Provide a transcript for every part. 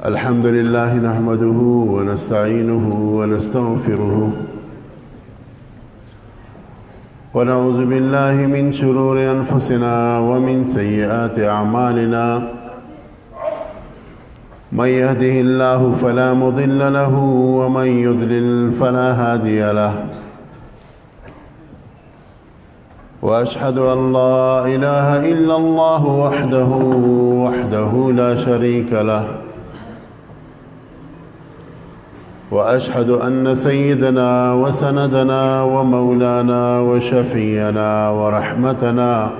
الحمد لله نحمده ونستعينه ونستغفره ونعوذ بالله من شرور أنفسنا ومن سيئات أعمالنا من يهده الله فلا مضل له ومن يضلل فلا هادي له وأشهد أن لا إله إلا الله وحده لا شريك له وأشهد أن سيدنا وسندنا ومولانا وشفينا ورحمتنا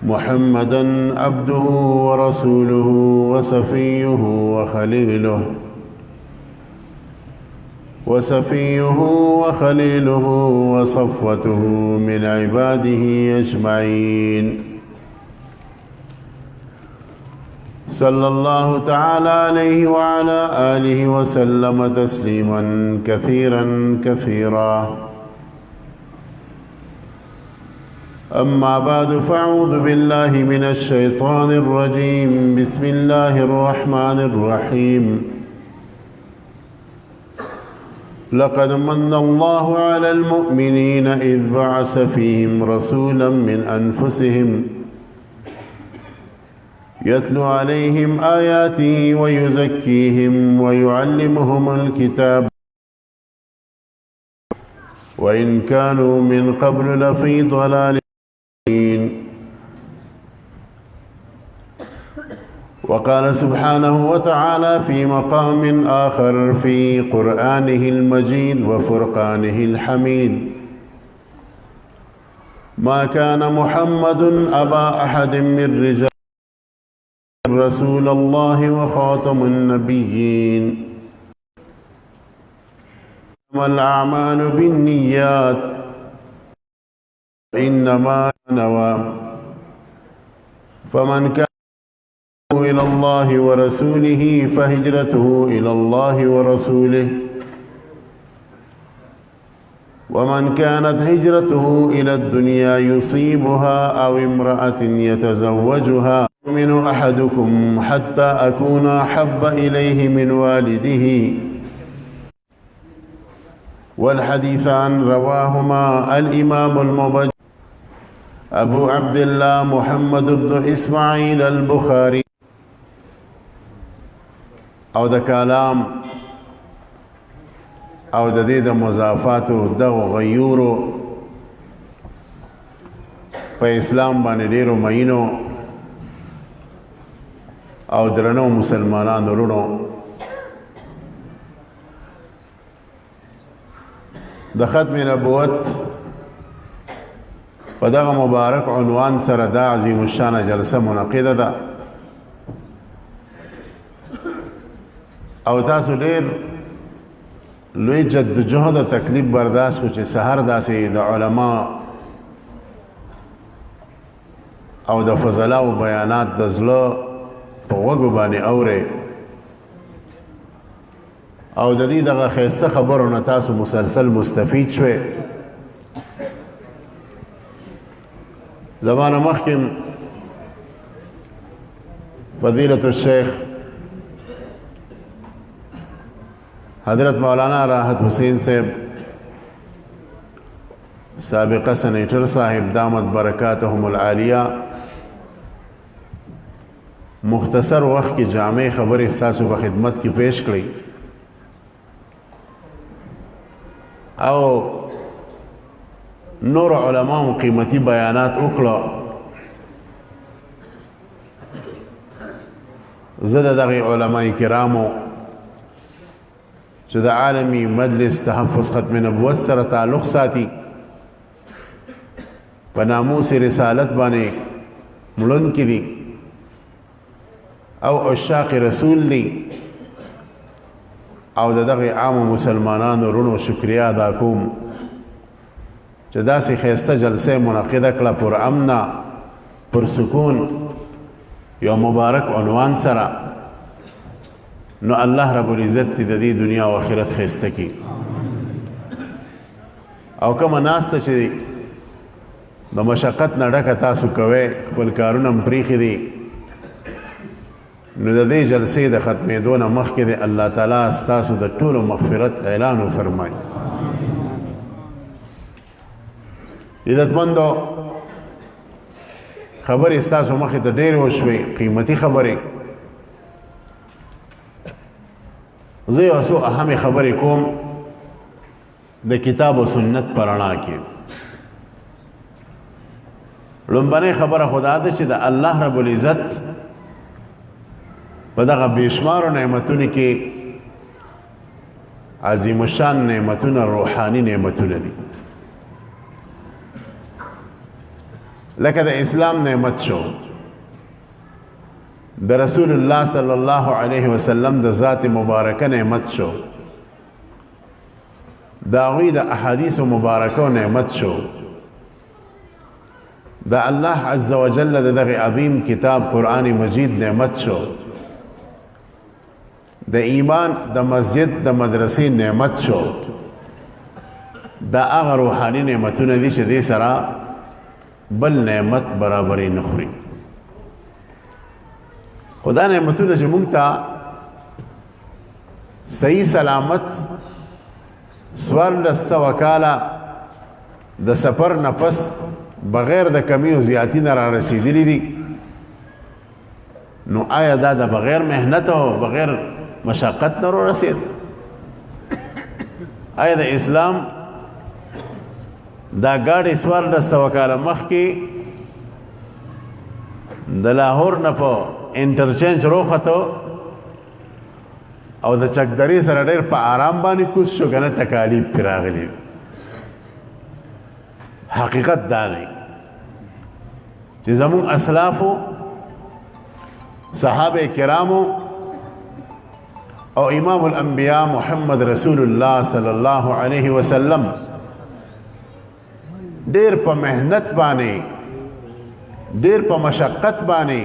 محمدًا عبده ورسوله وصفيه وخليله وصفوته من عباده أجمعين صلى الله تعالى عليه وعلى آله وسلم تسليما كثيرا أما بعد فأعوذ بالله من الشيطان الرجيم بسم الله الرحمن الرحيم لقد من الله على المؤمنين إذ بعث فيهم رسولا من أنفسهم يتلو عليهم آياته ويزكيهم ويعلمهم الكتاب وإن كانوا من قبل لفي ضلال مبين. وقال سبحانه وتعالى في مقام آخر في قرآنه المجيد وفرقانه الحميد ما كان محمد أبا أحد من رجال رسول الله وخاتم النبيين والأعمال بالنيات إنما نوى فمن كان إلى الله ورسوله فهجرته إلى الله ورسوله ومن كانت هجرته إلى الدنيا يصيبها أو امرأة يتزوجها يؤمن أحدكم حتى أكون أحب إليه من والده والحديثان رواهما الإمام المبجل أبو عبد الله محمد بن إسماعيل البخاري او د کلام او د دې د مضافاتو دغه غیورو په اسلام باندې ډیرو مینو او درنو مسلمانانو ورونو د ختم نبوت په دغه مبارک عنوان سره دا عظیم الشان جلسه منعقده ده او تاسو ډیر لوی جدوجہد او تکلیف برداشت کو چې سحر داسې د علما او د فضلا او بیانات د زړه په وګو باندې اوري او د دې دغه خسته خبرونه تاسو مسلسل مستفید شوي زمانه مخکم فضیلة الشیخ حضرت مولانا راحت حسین صاحب سابقہ سینیٹر صاحب دامت برکاتهم العالیہ مختصر وقت کی جامع خبر احساسو کا خدمت کی پیش کړي او نور علماء قیمتی بیانات وکړه زده دغه علماء کرامو چې د عالمی مجلس تحفظ ختم نبوت سره تعلق ساتي په ناموس رسالت باندې مړون کې دي او عشاق رسول دي او دغه عام مسلمانانو رونو شکریا ادا کوم چې داسې خیسته جلسه منعقده کړه پر امنا پر سکون یو مبارک عنوان سره نو الله رب العزت د دې دنیا او آخرت خسته کی او کوم ناس ته چې د مشقت نه ډکه تاسو کوئ خپل کارونه هم پریښي دي نو د دې جلسې د ختمېدو نه مخکې د الله تعالی ستاسو د ټولو مغفرت اعلان وفرمایي عزتمندو خبرې ستاسو مخې ته ډېرې وشوې قیمتي خبرې زه یو څو اهمې خبرې کوم د کتاب و سنت په رڼا کې لومبنۍ خبره خو دا ده چې د الله رب العزت په دغه بېشمارو نعمتونو کې عظیم الشان نعمتونه روحاني نعمتونه دي لکه د اسلام نعمت شو د رسول الله صلی الله علیه وسلم د ذات مبارکه نعمت شو د هغوی د احادیث مبارکه نعمت شو د الله عز وجل د دغه عظیم کتاب قرآن مجید نعمت شو د ایمان د مسجد د مدرسې نعمت شو دا هغه روحاني نعمتونه دي چې دې سره بل نعمت برابرې نه خوري خو دا نعمتونه چې موږ ته صحیح سلامت 1400 کاله د سفر نه پس بغیر د کمی او زیاتی نه را رسېدلي دي نو آیا دا د بغیر محنت او بغیر مشقت نه را رسېد آیا د اسلام دا ګاډې 1400 کاله مخکې د لاهور نه په انټرچینج روخته او د چکدرې سره ډېر په آرام باندې کوز شو که نه تکالیف پرې راغلي حقیقت دا دی چې زمون اسلافو صحابه کرامو او امام الانبیاء محمد رسول الله صلی الله علیه وسلم ډېر په محنت باندې ډېر په مشقت باندې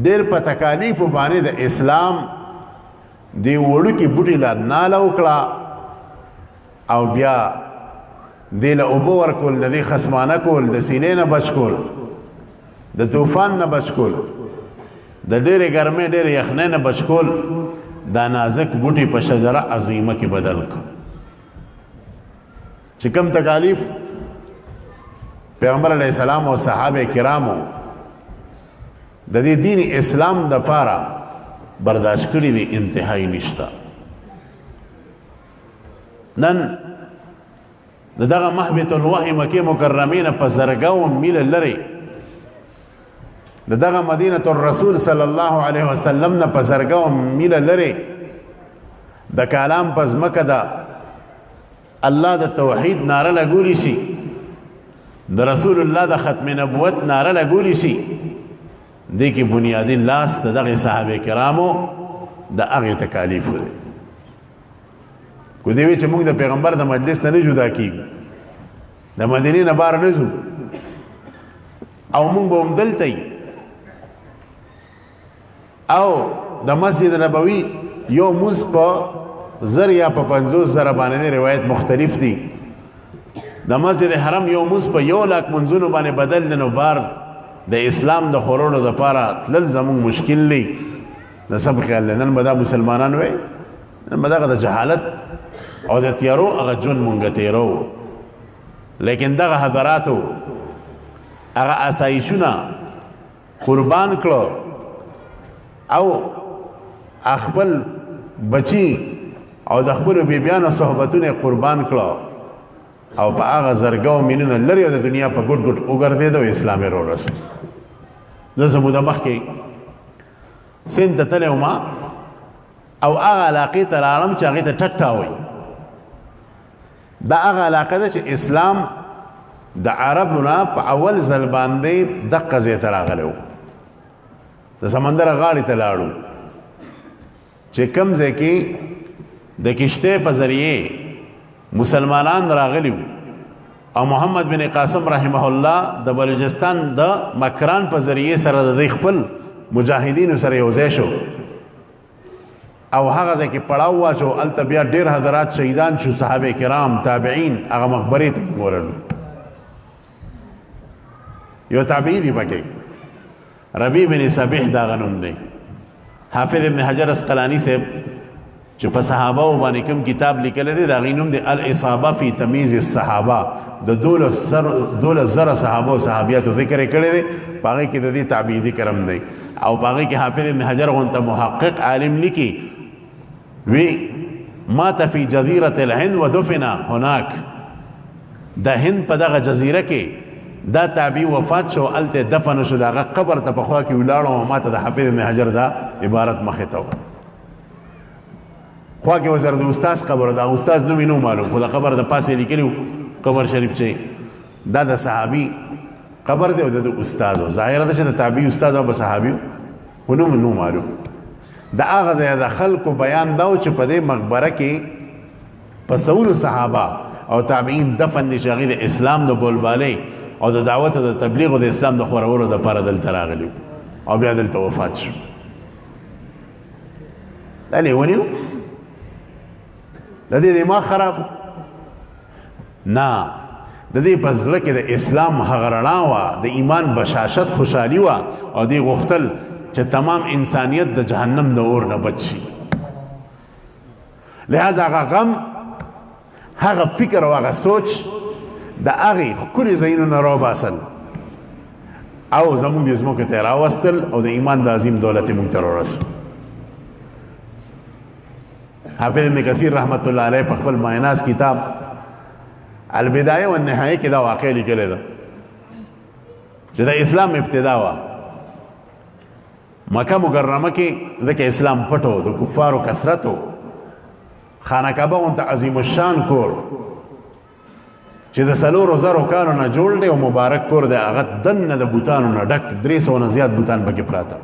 ډېر په تکالیفو باندې د اسلام دی وړوکي بوټي لا ناله وکړه او بیا دی له اوبه ورکول د دې خصمانه کول د سینې نه بچ کول د طوفان نه بچ کول د ډېرې ګرمۍ ډېرې یخنۍ نه بچ کول دا نازک بوټي په شجره عظیمه کې بدل کړ چې کوم تکالیف پیغمبر علیه السلام او صحابه کرامو د دې دین اسلام د پاره برداشت کړي دي انتهایی نشته نن دغه محبط الوحی مکه مکرمه نه په زرګاو میل لري دغه مدینه الرسول صلی الله علیه وسلم نه په زرګاو میل لري د کلام پس مکه دا الله د توحید ناره لګولی شي د رسول الله د ختم نبوت ناره لګولی شي دې کې بنیادی لاس دغه صحابه کرامو د هغه تکالیف دي کو دی چې موږ د پیغمبر د مجلس نه جدا کیږو د مدینې نه بار نه ځو او موږ به هم دلته او د مسجد نبوي یو موز په زر یا په 50,000 باندې روایت مختلف دي د مسجد حرم یو موز په 100,000 منځونو باندې بدل نو بار د اسلام د خورولو د پاره تلل زموږ مشکل دی د سب خیال نن به دا مسلمانان وي نن به دغه د جهالت او د تیارو هغه ژوند مونږ تیرو لیکن دغه حضراتو هغه آسایشونه قربان کړو او خپل بچی او د خپل بیبیانو صحبتونه قربان کړو او په هغه زرګاو مینونه لري د دنیا په ګډ ګډ وګرځېد او اسلام یې راورسېد زه زموده مخکې سیند ته تللی وم او هغه علاقې ته راغلم چې هغې ته ټټه وایي دا هغه علاقه ده چې اسلام د عربو نه په اول ځل باندې دقه ځای ته راغلی و د سمندر غاړې ته لاړو چې کوم ځای کې د کشتۍ په ذریعې مسلمانان راغلی وو او محمد بن قاسم رحمه الله د بلوچستان د مکران په ذریعې سره د خپل مجاهدینو سره یو ځای شو او هغه ځای کې پړاو واچو هلته بیا ډېر حضرات شهیدان شو صحابه کرام تابعین هغه مقبرې ته ورغلو یو تابعی دی پکې ربیع بن صبیح دا غنوم دی. حافظ ابن حجر اسقلانی صاحب چې په صحابه باندې کوم کتاب لیکلی دی دا غي نوم دی الاصابه فی تمییز الصحابه، د 12,000 صحابه او صحابیاتو ذکر یې کړی دی، په هغې کې د دې تابعي ذکر هم دی. او په هغې کې حافظ ابن حجر غونته محقق عالم لیکي وی مات فی جزیرة الهند ودفن هناک، د هند په دغه جزیره کې دا تابعي وفات شو، هلته دفن شو، د هغه قبر ته په خوا کې ولاړو او ما ته د حافظ ابن حجر دا عبارت مخې ته خوا کې وسره د استاذ قبر، دا استاذ نوم یې نه معلوم، خو د قبر د پاسې لیکلي قبر شریف چې دا د صحابي قبر دی او د استاذ و، ظاهره ده چې د تابعي استاذ او به صحابي خو نوم نه معلوم. د هغه ځای د خلکو بیان دا و چې په دې مقبره کې په سلو صحابه او تابعین دفن دي چې هغوی د اسلام د بولبالۍ او د دعوت او د تبلیغ او د اسلام د خورولو دپاره دلته راغلي او بیا دلته وفات شو. دا لیوني و؟ د دې دماغ خراب نه، د دې په زړه کې د اسلام هغه رڼا وه، د ایمان بشاشت خوشحالي وه او دې غوښتل چې تمام انسانیت د جهنم د اور نه بچ شي. لہذا هغه غم، هغه فکر او هغه سوچ د هغې ښکلي ځایونو نه راوباسل او زموږ دې ځمکو ته یې راوستل او د ایمان د عظیم دولت یې موږ ته راورسول. حافظ ابن کثیر رحمت الله علیه په خپل مایناز کتاب البدایه والنهایه کې دا واقع لیکلی ده چې د اسلام ابتدا وه مکه مکرمه کې، ځکه اسلام پټ و، د کفارو کثرت و، خانه کعبه غونته عظیم الشان کور چې د 4,000 کالو نه جوړ دی او مبارک کور دی، هغه دننه د بوتانو نه ډک 300 نه زیات بوتان پکې پراته.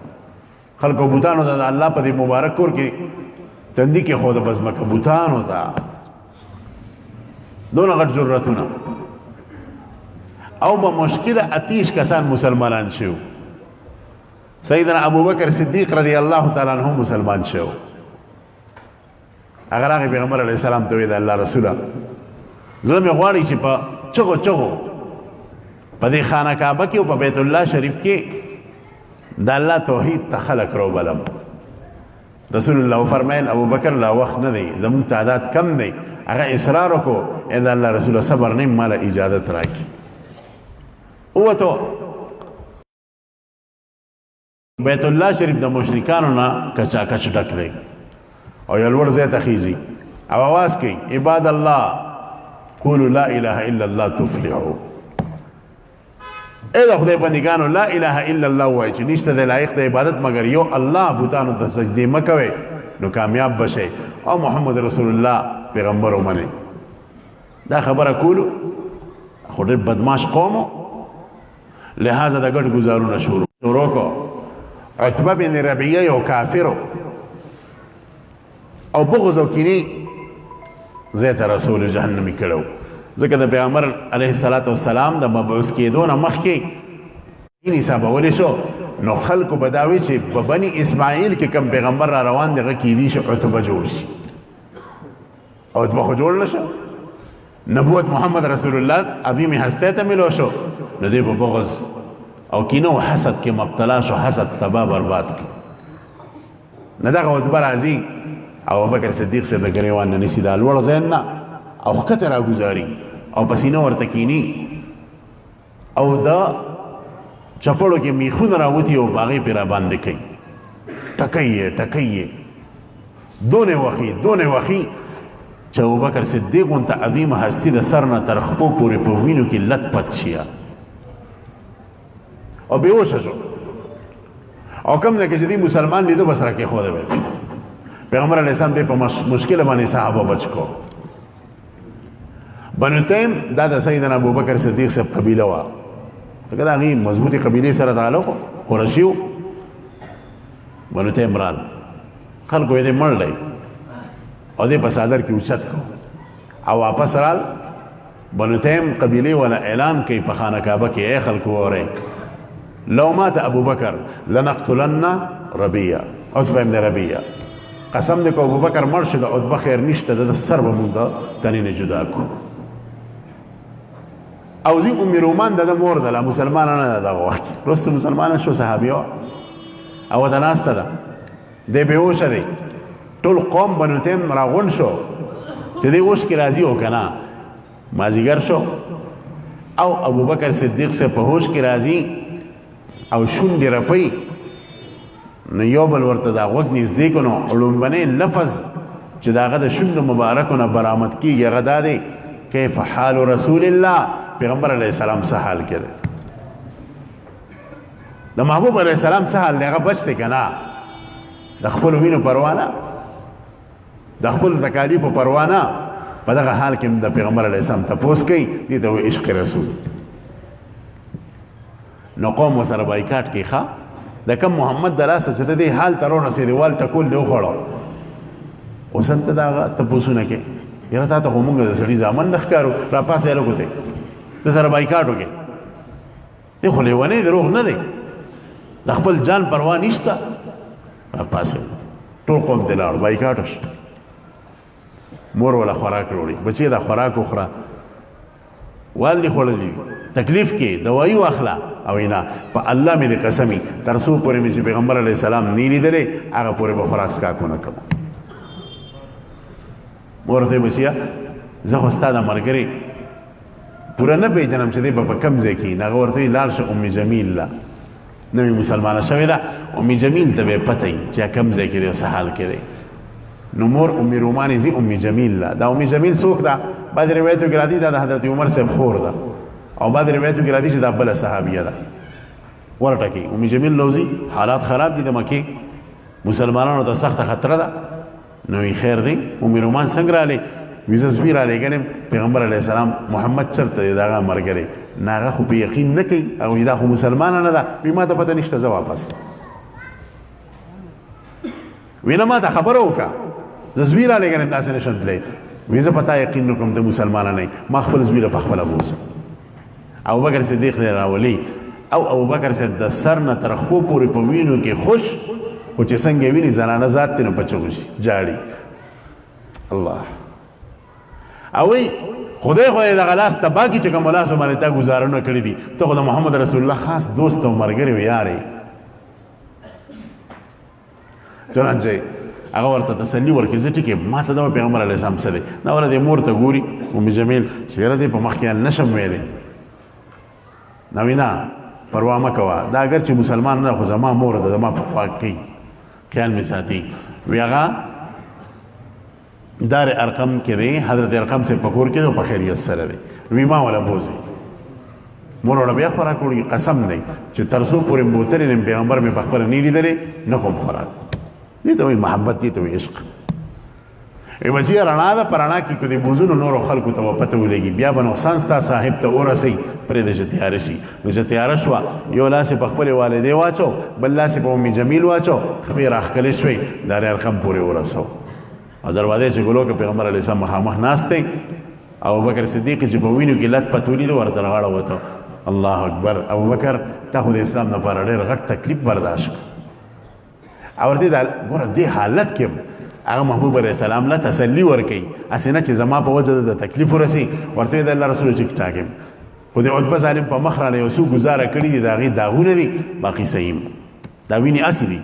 خلکو بوتانو ته د الله په دې مبارک کور کې تندي کې خو د بس مکه بوتانو ته دونه غټ ضرورتونه او به مشکله اتیش کسان مسلمانان شو. سیدنا ابوبکر صدیق رضی الله تعالی عنہ مسلمان شو. هغه راغی پیغمبر علیه السلام ته وی د الله رسوله زړه مې غواړي چې په چغو چغو په دې خانه کعبه کې او په بیت الله شریف کې د الله توحید ته خلق راوبلم. رسول الله فرمایل ابوبکر لا وخت نه دی، زموږ تعداد کم دی. هغه اصرار وکړو ای د الله رسوله صبر نه ماله اجازت راکړي. ووتو بیت الله شریف د مشرکانو نه کچاکچ ډک دی او یو لوړ ځای ته خیږي او اواز کوي عباد الله قولوا لا اله الا الله تفلحوا. اے د خدای بندګانو لا اله الا الله وایي چې نشته د لایق د عبادت مگر یو الله، بوتانو ته سجدې مه کوئ نو کامیاب بشئ او محمد رسول الله پیغمبر ومنئ. دا خبره کولو خو ډېر بدماش قومو، لہذا د ګډ ګزارونه شروع کړو. عتبه بن ربیعه یو کافرو او بغض او کینې ځای ته رسول جهنمي کړی، ځکه د پیغمبر علیه السلام د مبعوث کېدو نه مخکې دین حسابولی شو، نو خلکو به دا وي چې په بني اسماعیل کې کوم پیغمبر را روان دی هغه کیدی شي عتبه جوړ شي. عتبه خو جوړ نه شو، نبوت محمد رسول الله عظیم هستی ته ملو شو، نو دی په بغض او کینه او حسد کې مبتلا شو، حسد تباه برباد کړ. نه دغه عتبه راځي او ابوبکر صدیق صاحب د ګریوان نه نیسي دا لوړ ځای نه او ښکته راګوزاري او په سینه ورته کیني او دا چپړو کې میخونه راوتي او په هغې پرې راباندې کوي، ټکی یې ټکی یې دونې وخي چې ابوبکر صدیق غونته عظیمه هستي د سر نه تر خپو پورې په وینو کې لت پت شي او بېهوشه شو. او کوم ځای کې چې دې مسلمان لیدو بس راکېښودی وی پیغمبر علیه السلام دې په مشکله باندې صحابه بچ کو. بنو تیم دا د سیدنا ابوبکر صدیق صاحب قبیله وه، ځکه د هغې مضبوطې قبیلې سره تعلق و، قرشي و. بنو تیم رال خلکو یې دې مړ دی او دې په څادر کې اوچت کو او واپس رال. بنو تیم قبیلې والا اعلان کوي په خانه کعبه کې ای خلکو اورئ لو مات ابوبکر لنقتلن ربیعه، عتبه ابن ربیعه، قسم دې کو ابوبکر مړ شو د عتبه خیر نشته، د سر به موږ د تنې نه جدا کړو. او زی ام رومان د مور د مسلمانانه نه دغه وخت وروسته مسلمانه شو صحابیه او د ناسته ده دی بېهوشه دی ټول قوم بنو تیم راغونډ شو چې دی اوس کې راځي او که نه مازدیګر شو او ابوبکر صدیق سے په هوش کې راځي او شونډې رپوي نو یو بل ورته دا غوږ نږدې کړو نو لومبنی لفظ چې د هغه د شونډو مبارکو نه برآمد کېږي هغه دا دی کیف حال رسول الله پیغمبر علیه السلام څه حال کې دی د محبوب علیه السلام څه حال دی هغه بچ دی که نه د خپلو وینو پروا نه د خپلو تکالیفو پروا نه په دغه حال کې د پیغمبر علیه السلام تپوس کوي دې ته وایي عشق رسول نو قوم ورسره بایکاټ کوي ښه د کم محمد د لاسه چې د دې حال ته رارسېدې وال ټکول دې وخوړو اوس هم ته د هغه تپوسونه کوې یاره تا ته خو مونږ د سړي زامن نه ښکارو راپاسې هلکو ته د سره بایکاټ وکړې دی خو لیونی دروغ نه دی د خپل جان پروا نشته راپاسې ټول قوم ته لاړ بایکاټ شو مور ولا خوراک وروړي بچی دا خوراک وخوره والدي خوړلی تکلیف کې دوایي واخله او نه په الله مې د قسمي تر څو پورې مې چې پیغمبر علیه السلام نه لیدلی هغه پورې به خوراک څښاک ونه کوم مور ته بچیا زه خو ستا د ملګرې پوره نه پېژنم چې دی به په کوم ځای کې هغه ورته وایي لاړ شه ام جمیل له نوې مسلمانه شوې ده ام جمیل ته به یې پته وي چې کوم ځای کې دی او څه حال کې دی نو مور ام رومان زی ام جمیل له دا ام جمیل څوک ده بعض روایتو کې راځي دا د حضرت عمر صاحب خور ده او بعض روایتو کې راځي چې دا بله صحابیه ده ورټکي ام جمیل لوزي حالات خراب دي د مکې مسلمانانو ته سخته خطره ده نو خیر دی ام رومان څنګه رالی وی زه زوی رالیږلی پیغمبر علیه السلام محمد چېرته دی د هغه ملګری نه هغه خو په یقین نه کوي هغه وایي دا خو مسلمانه نه ده وی ما ته پته نشته زه واپس وی نه ما ته خبره وکړه زه زوی رالیږلی داسې نشم تللی وی زه په تا یقین نه کوم ته مسلمانه نه ما خپل زوی له په خپله بوځم ابوبکر صدیق دی راولي او ابوبکر صاحب د سر نه تر خپو پورې په وینو کې خوش خو چې څنګه ویني زنانه ذات دی نو په چغو شي جاړي الله او وی خدای خو یې دغه لاس تباه کړي چې کوم لاسو باندې تا ګزارونه کړي دي ته خو د محمد رسول الله خاص دوست او ملګری وې یارې چنانچه هغه ورته تسلي ورکړي زه ټیک یم ما ته دا پیغمبر علیه السلام څه دی نه وله دې مور ته ګوري ام جمیل چې یاره دې په مخ کې نشم ویلی نو نه پروا مه کوه دا اگر چې مسلمان نه خو زما مور ده زما پروا کوي خیال مې ساتي وی هغه دار ارقم کې دی حضرت ارقم سے پکور کې دی په خیریت سره دی وی ما ولا بوزي مور ولا بیا خوراک وړي قسم دی چې تر څو پورې بوتلې نه پیغمبر مې په خپله نه لیدلی نه کوم خوراک دې ته وایي محبت دې ته وایي عشق ای بچی رڼا ده په رڼا کې که د بوزونو نورو خلکو ته به پته ولګي بیا به نقصان ستا صاحب ته ورسوي پرېږده چې تیاره شي نو چې تیاره شوه یو لاس یې په خپلې والدې واچو بل لاس یې په ام جمیل واچو خپې راښکلې شوې دارې ارقم پورې ورسو او دروازې چې ګلو کې پیغمبر علیه السلام مخامخ ناست دی او ابوبکر صدیق چې په وینو کې لت پت ولیده ورته راغاړه وته الله اکبر ابوبکر تا خو د اسلام دپاره ډېر غټ تکلیف برداشت کړ او ورته ګوره دې حالت کې هغه محبوب علیه السلام له تسلي ورکوي هسې نه چې زما په وجه د تکلیف ورسي ورته وایي د الله رسول ټیک ټاک یم خو د عتبه ظالم په مخ رانه یو څو ګزاره کړي دي د هغې داغونه دي باقي صحیح دا وینې هسې دي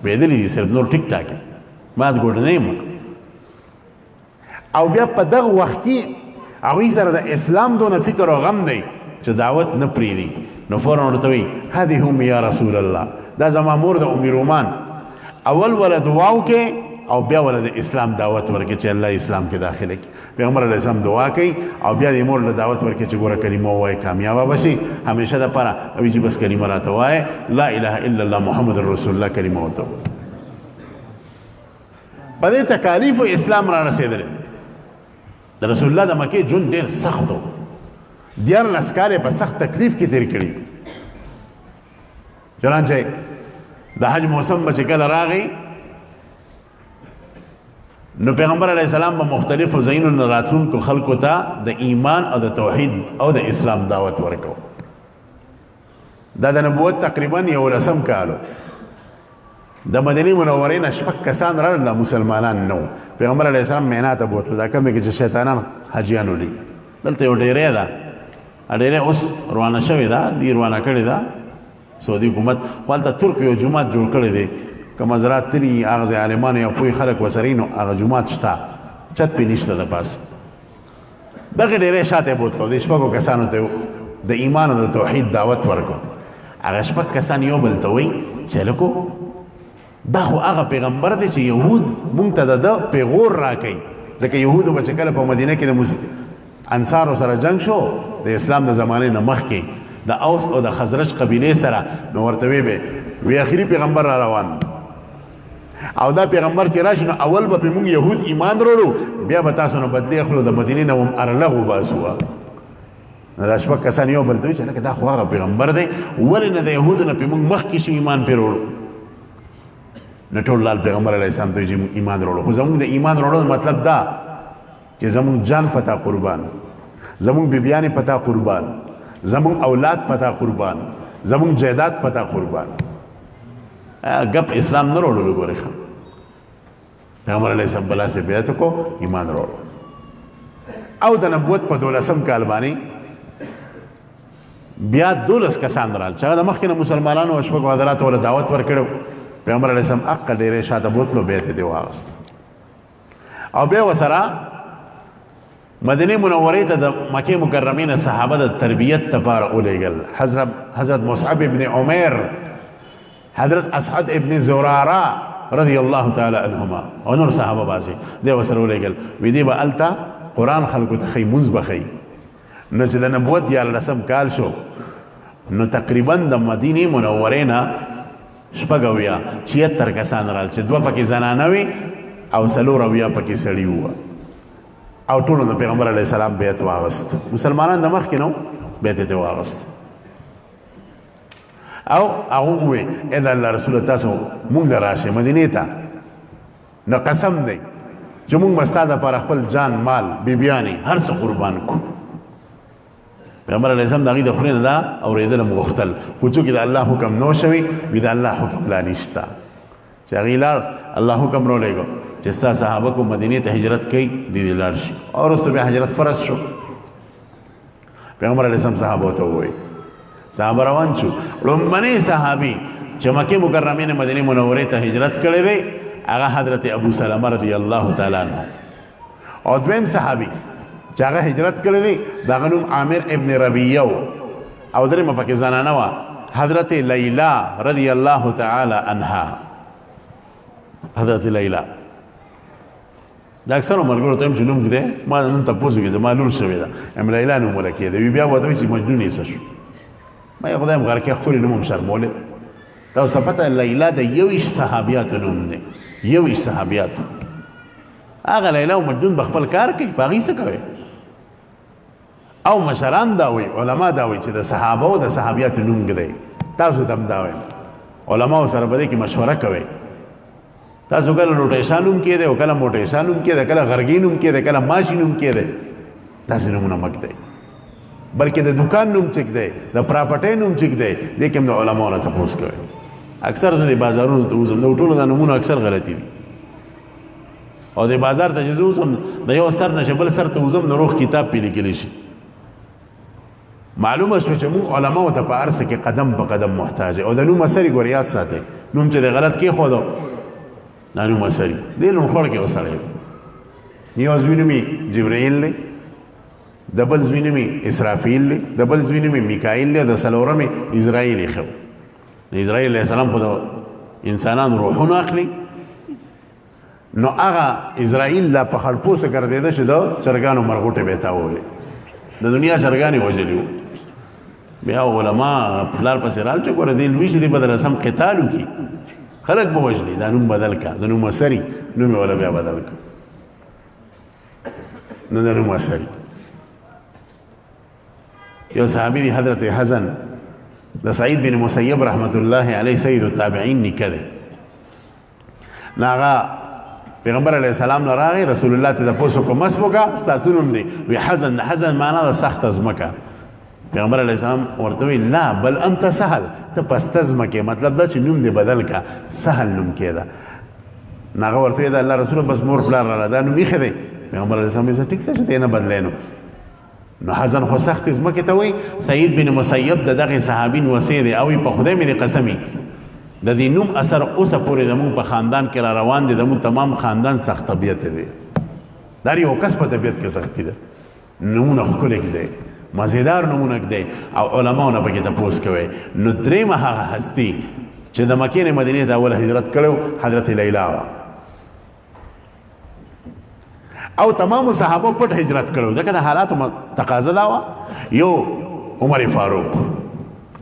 بېدلي دي صرف نور ټیک ټاک یم ما د ګوډه نه یم او بیا په دغه وخت کې هغوی سره د اسلام دونه فکر او غم دی چې دعوت نه پرېږدي نو فورا ورته وایي هذه هم یا رسول الله دا زما مور د ام رومان اول ولا دعا وکړې او بیا ولا د اسلام دعوت ورکړي چې الله اسلام کې داخله کړي پیغمبر علیه السلام دعا کوي او بیا د مور له دعوت ورکړي چې ګوره کلمه ووایه کامیابه به شي همیشه دپاره وایي چې بس کلمه راته وایه لا اله الا الله محمد رسول الله کلمه ورته په دې تکالیفو اسلام را رسېدلی د رسول الله د مکې ژوند ډېر سخت و 14 کال په سخت تکلیف کې تېر کړي چنانچه د حج موسم به چې کله راغی نو پیغمبر علیه السلام به مختلفو ځایونو نه راتلونکو خلکو ته د ایمان او د توحید او د اسلام دعوت ورکو دا د نبوت تقریبا 11 کالو د مدینې منورې نه 6 کسان راغلل مسلمانان نو پیغمبر علیه السلام مینا ته بوتلو دا کومې کې چې شیطانان حاجیان ولي دلته یو ډیرې ده ډېره اوس روانه شوې ده دې روانه کړې ده سعودي حکومت خو هلته ترک یو جومات جوړ کړی دی که مزرات تلي هغه ځای عالمانو یا پوه خلک ورسره نو هغه جومات شته چت پې نشته د پاس دغې ډېری شاته بوتلو دې شپږو کسانو ته د ایمان او د توحید دعوت ورکړو هغه شپږ کسان یو بل ته وایي چې هلکو دا خو هغه پیغمبر دی چې یهود مونږ ته د ده پیغور راکوي ځکه یهودو به چې کله په مدینه کې د انصارو سره جنګ شو د اسلام د زمانې نه مخکې د اوس او د خزرج قبیلې سره نو ورته وی اخري پیغمبر را روان او دا پیغمبر چې راشي نو اول به پې مونږ یهود ایمان وروړو بیا به تاسو نه بدلې اخلو د مدینې نه هم ارلغ وباسو نو دا شپږ کسان یو بل ته وایي چې هلکه دا خو هغه پیغمبر دی ولې نه د یهودو نه پې مونږ مخکې شو ایمان پرې وروړو نو ټول لال پیغمبر علیه السلام ته وایي چې مونږ ایمان وروړو خو زمونږ د ایمان وروړو مطلب دا چې زمونږ جان پتا قربان زمونږ بیبیانې پتا قربان زمونږ اولاد پتا قربان زمونږ جایداد پتا قربان گپ اسلام نه وروړو ګورې ښه پیغمبر علیه السلام بلا سے بیعت وکړو ایمان وروړو او د نبوت په 12 کال باندې بیا 12 کسان رال چې هغه د مخکې نه مسلمانانو او شپږو حضراتو له دعوت ورکړو پیغمبر علیه السلام عقل ډېرې شاته بوتلو بیت یې واغست او بیا ورسره مدینه منورې ته د مکې مکرمې نه صحابه د تربیت لپاره ولېږل حضرت مصعب ابن عمیر حضرت اسعد ابن زراره رضی الله تعالی عنهما او نور صحابه باسي دی ورسره ولېږل وی دی به هلته قرآن خلکو ته ښیي مونځ به ښیي نو چې د نبوت 14 کال شو نو تقریبا د مدینې منورې نه 76 کسان رال چې 2 پکې زنانه وي او 4 پکې سړي وو او ټولو د پیغمبر علیه السلام بیعت واغست مسلمانان د مخکې نو بیعت یې واغست او هغه وویل ای د الله رسوله تاسو مونږ له راشئ مدینې ته نو قسم دی چې مونږ به ستا دپاره خپل جان مال بیبیانې هر څه قربان کړو پیغمبر علیه السلام د هغوی د خولې نه دا اورېدل هم غوښتل خو څوکې د الله حکم نو شوي وي د الله حکم لا نشته چې هغوی لاړ الله حکم راولېږو چې ستا صحابه کو مدینې ته هجرت کوي دې لاړ شي او وروسته بیا هجرت فرض شو پیغمبر علیه السلام صحابو ته ووایي صحابه روان شو لومبنی صحابي چې مکې مکرمې نه مدینې منورې ته هجرت کړی دی هغه حضرت ابو سلمه رضی الله تعالی عنه او دویم صحابي چې هغه هجرت کړی دی د هغه نوم عامر ابن ربیعه او درېیمه پکې زنانه وه حضرت لیلا رضی الله تعالی عنها حضرت لیلا دا اکثرو ملګرو ته هم چې نوم دی ما نن تپوس وکړي زما لور شوې ده ام لیلا نوم ورکې دی بیا ورته وایي چې مجنون یې څه شو ما یې خدای م غرقې ښکلي نوم هم شرمولی تاسو ته پته لیلا د 21 صحابیاتو نوم دی 21 صحابیاتو هغه لیلا او مجنون به خپل کار کوي په هغې څه کوي او مشران دا وایي علما دا وایي چې د صحابه او د صحابیاتو نوم دی تاسو ته هم دا وایي علماو سره په دې کې مشوره کوئ تاسو کله لوټیشا نوم کېدی او کله موټیشا نوم کېدی کله غرګي نوم کېدی کله ماشي نوم کېدی داسې نومونه مه ږدئ بلکې د دکان نوم چې دی د پراپرټۍ نوم چې دی دې کې هم د علماو نه تپوس کوئ اکثر د دې بازارونو ته وځم د ټولو دا نومونه اکثر غلطي دي او د بازار ته چې زه اوسم د یو سر نه چې بل سر ته وځم د روغ کتاب پې لیکلی شي معلومه شوه چې موږ علماو ته په هر څه کې قدم په قدم محتاج او د نوم اثر یې ګور یاد ساتئ نوم چې دی غلط کېښودو دا نوم اثر یې دې لومخوړ کې وسړی یو زوی نوم یې جبرایل دی د بل زوی نوم یې اسرافیل دی د بل زوی نوم یې میکایل دی د څلورم یې اسراییل ایښی د اسراییل علیه السلام خو د انسانانو روحونه اخلي نو هغه اسراییل لا په خړپوسه ګرځېده چې د چرګانو مرغوټې به یې تاوولې د دنیا چرګانې وژلي وو بیا علما پلار پسې رال چې ګوره دې لوی چې دې بدله سم قتال وکړي خلک به وژلي دا نوم بدل کا د نوم اثري نوم یې ولا بیا بدل کا نو د نوم اثري یو صحابي دی حضرت حسن د سعید بن مسیب رحمت الله علیه سید التابعین نیکه دی نو هغه پیغمبر علیه السلام نه راغی رسول الله ته تپوس وکړو مس وکړه ستاسو نوم دی وی حزن د حزن معنا د سخته ځمکه پیغمبر علیه السلام ورته وی لا بل انت سهل ته پسته ځمکې مطلب دا چې نوم دی بدل کا سهل نوم کېده نو هغه ورته وی د الله رسول بس مور پلار راله دا نوم ایښی دی پیغمبر علیه السلام وی ټیک ده چې دی نه بدلی نو نو حزن خو سخت ځمکې ته وایي. سعید بن مسیب د دغې صحابي نوسی دی او په خدای مې د قسمي د دې نوم اثر اوسه پورې زموږ په خاندان کې را روان دی. زموږ تمام خاندان سخت طبیعت دی. دا یو کس په طبیعت کې سختی ده. نمونه ښکلی دی، مزیدار نمونه دی او علماو نه پکې تپوس کوئ. نو درېیمه هغه هستي چې د مکې نه مدینې ته اول هجرت کړی حضرت لیلا وه او تمامو صحابو پټ هجرت کړو ځکه د حالاتو تقاضا دا وه. یو عمر فاروق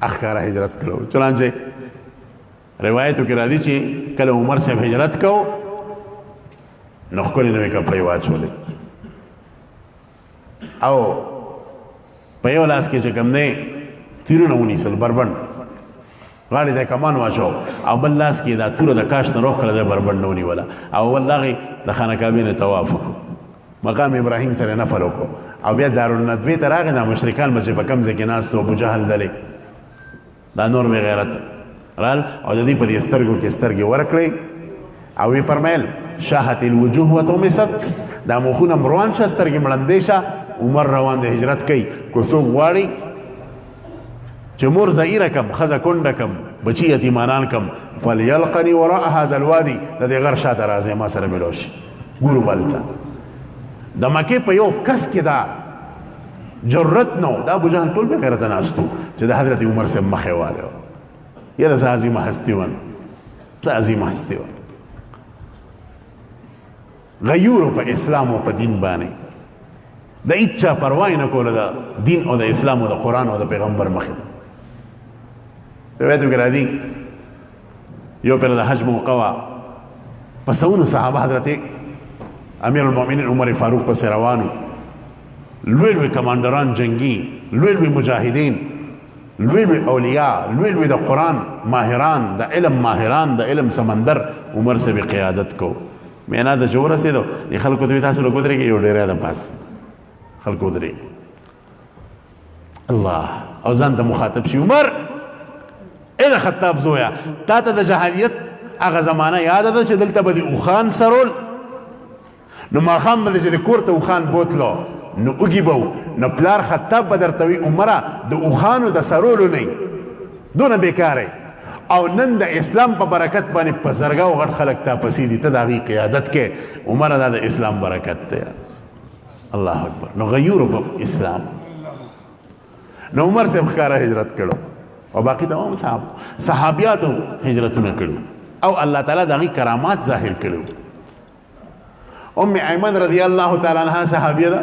اخکاره هجرت کړو. چنانچه روایتو کې راځي چې کله عمر صاحب هجرت کو نو ښکلې نوې کپړې واچولې او په یو لاس کې چې کوم دی تیرونه ونیسل بربند غاړې ته کمان واچو او بل لاس کې دا توره د کاش نه روغ کړه د بربند نه ونیوله او بل هغې د خانه کعبې نه طواف مقام ابراهیم سره نفل وکړو او بیا دارالندوې ته راغی. دا مشرکان به چې په کوم ځای کې ناست وو ابوجهل دلې دا نور مې غیرت رال او د دې په دې سترګو کې سترګې ورکړې او وی فرمایل شاهت الوجوه وطمست دا مخونه مروان شه سترګې مړندې شه. عمر روان د هجرت کوي. کو څوک غواړي چې مور زئیره کم ښځه کونډه کم بچي یتیمانان کم فلیلقني وراء هذا الوادي د دې غر شاته راځئ ما سره ملو شي. ګورو بالته د مکې په یو کس کې دا جرت نو. دا ابوجهل ټول به غیرته ناستو چې د حضرت عمر صاحب مخې والی و. یاره څه عظیمه هستي ون، څه عظیمه هستي ون. غیورو په اسلام او په دین باندې د هیڅ چا پروا نه کوله د دین او د اسلام او د قرآن او د پیغمبر مخې ته. روایتو کې راځي یو پیر د حج موقع وه په سونو صحابه حضرت امیر المؤمنین عمر فاروق پسې روانو. لوی لوی کمانډران جنگي، لوی لوی مجاهدین، لوی لوی اولیاء، لوی لوی د قرآن ماهران، د علم ماهران، د علم سمندر عمر صاحب قیادت کو. مینا د چې ورسېدو د خلکو ته وي تاسو لږ ودرېږئ یو ډېری د پاس خلکو ودرېږي الله او ځان ته مخاطب شي. عمر ای د خطاب زویه تا ته د جهالیت هغه زمانه یاده ده چې دلته به د اوښان سرول نو ماښام به چې د کور ته اوښان بوتلو نو اوږي به نو پلار خطاب به درته وي عمره د اوښانو د سرولو نه دونه بېکاره او نن د اسلام په برکت باندې په زرګاو غټ خلک تا پسې دي ته د هغې قیادت کې عمره دا د اسلام برکت دی. الله اکبر. نو غیورو په اسلام نو عمر صاحب ښکاره هجرت کړو او باقي تمام صحابیاتو هجرتونه کړو او الله تعالی د هغې کرامات ظاهر کړو. ام ایمن رضی الله تعالی عنها صحابیه ده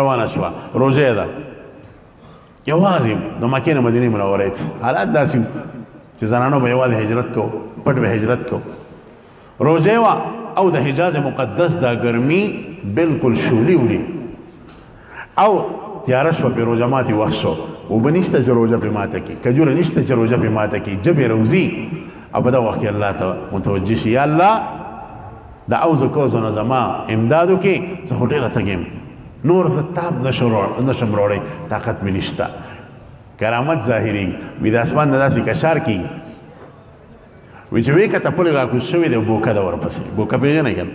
روانه شوه روژه ده یوازې د مکې نه مدینې منورې ته حالات داسې چې زنانو به یوازې هجرت کو پټ به هجرت کو. روژه وه او د حجاز مقدس دا ګرمي بالکل شولي وړي او تیاره شوه پې روژه ماتې وخت شو اوبه نشته چې روژه پې ماته کړي کجوره نشته چې روژه پې ماته کړي جبې روزي او په دغه وخت کې الله ته متوجه شي یا الله د اوزو کوزو نه زما امداد وکړي زه خو ډېره تږم نور زه تاب نشم وروړی طاقت مې نشته. کرامت ظاهرېږي وي د اسمان نه داسې کشار کېږي وي چې وی کته پلې راکوز شوی دی بوکه ده ورپسې بوکه پېژنئ که نه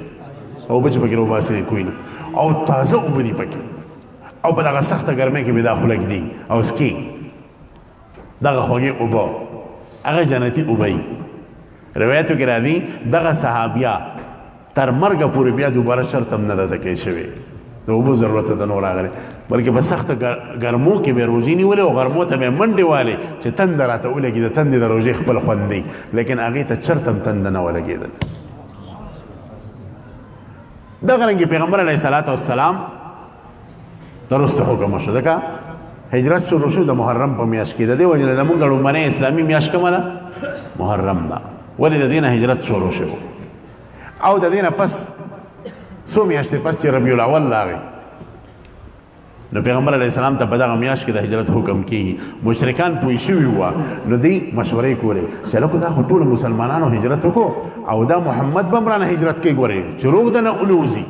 اوبه چې پکې راوباسي کوی نه او تازه اوبه دي پکې او په دغه سخته ګرمۍ کې به دا خوله ږدي او سکي دغه خوږې اوبه هغه جنتي اوبه وي. روایتو کې راځي دغه صحابیه تر مرګه پورې بیا دوباره شرط هم نه ده تکی شوې د اوبو ضرورت ته نو راغلی بلکې په سخته ګرمو کې به روژې نیولې او غرمو ته به منډې والې چې تنده راته ولګي د تندې د روژې خپل خوند دی لیکن هغې ته چرته هم تنده نه ولګېدل. دغه رنګې پیغمبر علیه صلات وسلام درسته حکم وشو ځکه هجرت شروع شو د محرم په میاشت کې د دې وجې نه زمونږ لومړنۍ اسلامي میاشت کومه ده محرم ده ولې د دې نه هجرت شروع شو او د دې نه پس څو میاشتې پس چې ربیع الاول راغی نو پیغمبر علیه السلام ته په دغه میاشت کې د هجرت حکم کېږي. مشرکان پوه شوي وه نو دوی مشورې کولې چې لکه دا خو ټولو مسلمانانو هجرت وکړو او دا محمد به هم رانه هجرت کوي ګورې چې روغ ده نه ونوځي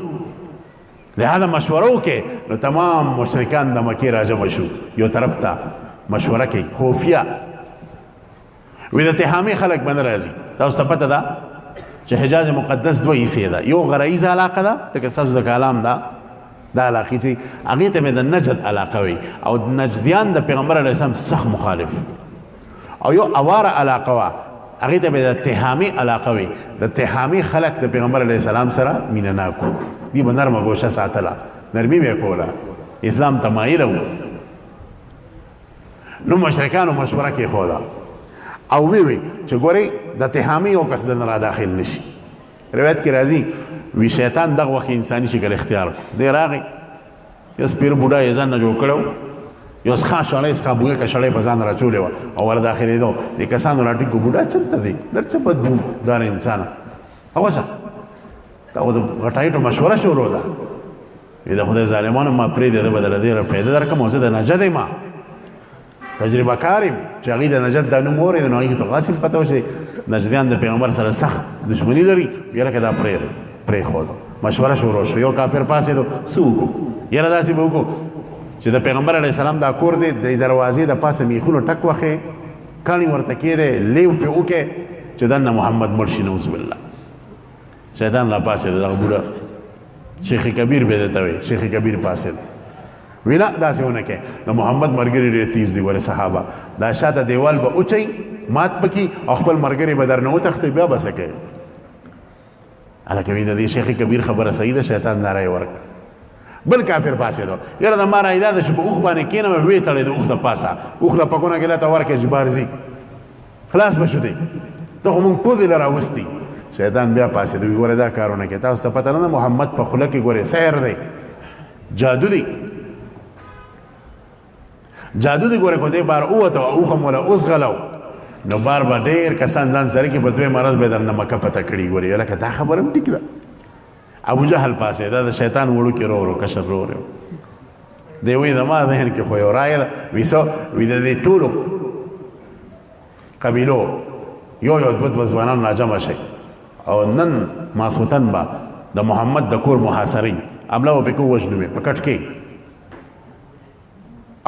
لهذا مشوره وکړې نو تمام مشرکان د مکې راجمع شو یو طرف ته مشوره کوي خفیه وی د تهامې خلک به نه راځي. تاسو ته پته ده چې حجاز مقدس دوه حصې ده یو غرایزه علاقه ده لکه ستاسو د کالام ده دا علاقې چې هغې ته مې د نجد علاقه وي او نجدیان د پیغمبر علیه السلام سخت مخالف او یو اواره علاقه وه هغې ته مې د تهامي علاقه وي د تهامي خلک د پیغمبر علیه السلام سره مینه ناک وو دوی به نرمه ګوشه ساتله نرمي به یې کوله اسلام ته مایله وو نو مشرکانو مشوره کېښوده او وی چې ګورئ د تهامي یو کس دلته را داخل نشي روایت کې راځي وی شیطان دغه وخت انساني شکل اختیار دی راغی یو سپیر بوډا یې ځان نه جوړ کړی یو ښه سړی ښه بوږه سړی په ځان راچولې وه او ور داخلېدو دې کسانو راټینګ کړو بوډا چلته دی ډېر څه بدبودار انسانه هغه څه دا خو د غټایټو مشوره شروع ده وی د خدای ظالمانو ما پرېږدې ده به دله ډېره فایده درکړم او زه د نجد یم تجربه کار یم چې هغوی د نجد دا نوم واورېد نو هغوی ته غاسې پته وه چې نجدیان د پیغمبر سره سخت دشمني لري بیا لکه دا پرېښودو مشوره شروع شو یو کافر پاسېدو څه وکړو یاره داسې به وکړو چې د پیغمبر علیه السلام دا کور دی د دروازې د پاسه میخونو ټک وښې کاڼي ورته کېدی لیو پې وکې چې دننه محمد مړ شي نعوذ بالله شیطان را پاسېده دغه بوډه شیخ کبیر به دې ته وایي شیخ کبیر پاسېده وی نه داسې ونه کې د محمد ملګري ډېر تیز دي ولې صحابه دا شاته دیوال به اوچئ مات پکې او خپل ملګري به درنه وتښتئ بیا به څه کوې هلکه وی د دې شیخ کبیر خبره صحیح ده شیطان ناره یې ورکړه بل کافر پاسېدو یاره د ما رایدا ده چې په اوښ باندې کښېنم ویې تړې د اوښ د پاسه اوښ له پکونه کې لاته ورکړې چې بار ځي خلاص به شو دی ته خو مونږ پوزې له راوستي شیطان بیا پاسېدو وی ګوره دا کارونه کې تاسو ته پته نه ده محمد په خوله کې ګورې سحر دی جادو دی جادو دی ګوره کو دې بار ووته او اوښ هم وله اوس غلو نو بار به ډېر کسان ځان سره کې په دوی مرض به درنه مکه پته کړي ګورې لکه دا خبره هم ټیک ده ابو جهل پاسېده د شیطان وړو کې رو رو کشر رو رو دی وی زما ذهن کې خو یو رایه ده وی څه وی د دې ټولو قبیلو یو یو دوه ځوانان راجمع شي او نن ماسخوتن به د محمد د کور محاصرې حمله به پکې وژنو په کټ کې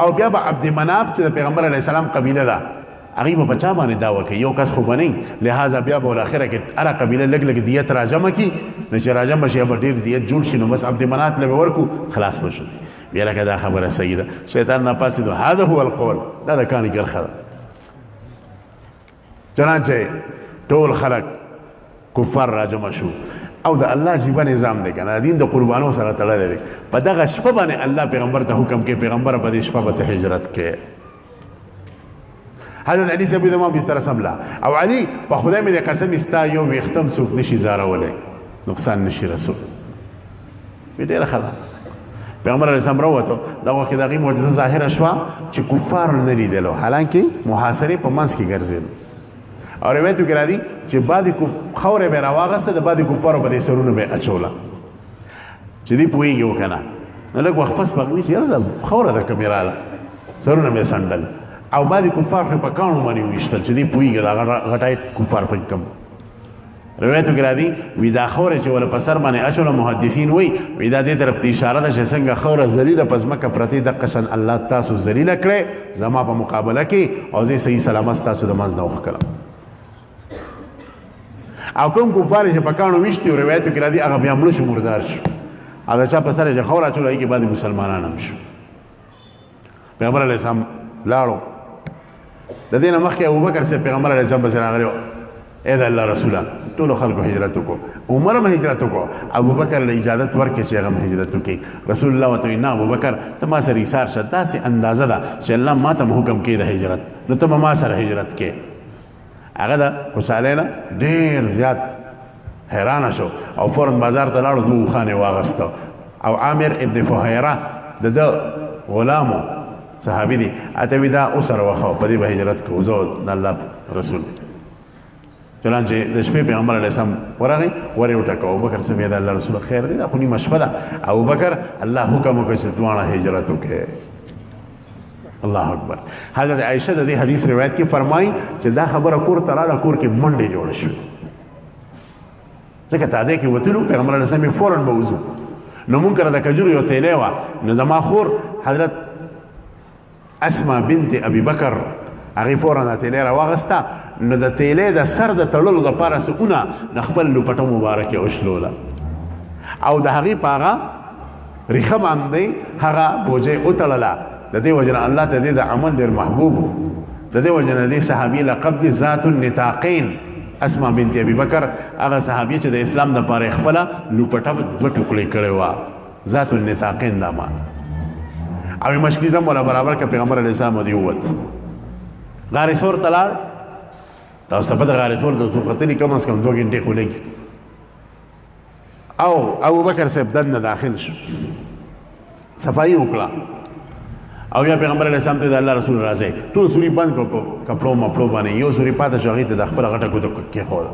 او بیا به عبد مناف چې د پیغمبر علیه السلام قبیله ده هغوی به په چا باندې دعوه کوي یو کس خو به نه لہذا بیا به الاخره کې هره قبیله لږ لږ دیت راجمع کړي نو چې راجمع شي به ډېر دیت جوړ شي نو بس عبد مناف له به ورکړو خلاص به شو بیا لکه دا خبره صحیح ده شیطان راپاسېدو هذا هو القول دا د کاڼي ګرخه ده چنانچه ټول خلک کفار راجمع شو او د الله جیبه نظام دی کنه دین د قربانو سره تړلی دی په دغه شپه باندې الله پیغمبر ته حکم کوي پیغمبر په دې شپه به ته هجرت کوې حضرت علی صاحب د ما بستر سملا او علی په خدای مې د قسم ستا یو ویختم څوک نشي زارولی نقصان نشي رسول وی ډېره ښه ده پیغمبر علیه السلام راووتو دغه وخت کې د هغې معجزه ظاهره شوه چې کفارو نه لیدلو حالانکې محاصرې په منځ کې ګرځېدل او روایتو کې راځي چې بعضې خاوره به یې راواغسته د بعضې کفارو به دې سرونه به یې اچوله چې دوی پوهېږي و که نه نو لږ وخت پس به وایي چې یاره دا خاوره ده کومې راله سرونه به یې څنډل او بعضې کفار خو په کاڼو باندې وویشتل چې دوی پوهېږي دا غټای کفار پکې کم روایتو کې راځي وي دا خاوره چې وله په سر باندې اچوله محدثین وایي دا دې طرف ته اشاره ده چې څنګه خاوره ذلیله په ځمکه پرتې دقه شان الله تاسو ذلیله کړې زما په مقابله کې او زه صحیح سلامت ستاسو د منځ نه وښکلم او کوم کفار چې په کاڼو ویشتي و روایتو کې راځي هغه بیا مړه شو مردار شو او د چا په سر چې خاوره اچوله هغې کې بعضې مسلمانان هم شو پیغمبر علیه السلام لاړو د دې نه مخکې ابوبکر صاحب پیغمبر علیه السلام پسې راغلی و ای د الله رسوله ټولو خلکو هجرت وکړو عمر هم هجرت وکړو ابوبکر له اجازت ورکړې چې هغه هم هجرت وکړي رسول الله ورته وایي نه ابوبکر ته ما سره ایثار شه داسې اندازه ده چې الله ما ته حکم کوي د هجرت نو ته به ما سره هجرت کې هغه د خوشحالۍ نه ډېر زیات حیرانه شو او فورا بازار ته لاړو دوه اوښان یې واغسته او عامر ابن فهیره د ده غلامو صحابي دي اته وی دا اوسره وخو په دې به هجرت کوو زه د الله رسول چنانچه د شپې پیغمبر علیه السلام ورغی ورې وټکه ابوبکر صاحب د الله رسول خیر دی دا خو نیمه شپه ده ابوبکر الله حکم وکړ چې دواړه هجرت وکړي الله اکبر حضرت عایشه د دې حدیث روایت کې فرمایي چې دا خبره کور ته راغله کور کې منډې جوړه شوې ځکه تادی کې وتلو پیغمبر علیه السلام فورا به وځو نو مونږ کره د کجورو یو تیلی وه نو زما خور حضرت اسما بنت ابي بکر هغې فورا دا تیلی راواغسته نو د تیلی د سر د تړلو دپاره څه اونه د خپل لوپټه مبارکې وشلوله او د هغې په هغه ریخه باندې هغه بوجه وتړله د دې وجه نه الله ته د عمل ډېر محبوب د دې وجه نه د صحابي لقب دی ذات النطاقین اسماء بنت ابي بکر هغه صحابي چې د اسلام د پاره خپل لوپټه دوه ټوکړي کړي وا ذات النطاقین دا مان او مشکې زم ولا برابر ک پیغمبر علیه السلام دی ووت غار سور تلال تاسو په غار سور د سوقتنی کم از کم 2 غنټه خولګي او ابو بکر صاحب دنه داخل شو صفائی وکړه او یا پیغمبر علیه السلام ته د الله رسول راځي ټول سوري بند کپړو مپړو باندې یو سوري پاتې شو هغې ته د خپل غټه ګوته کېښوده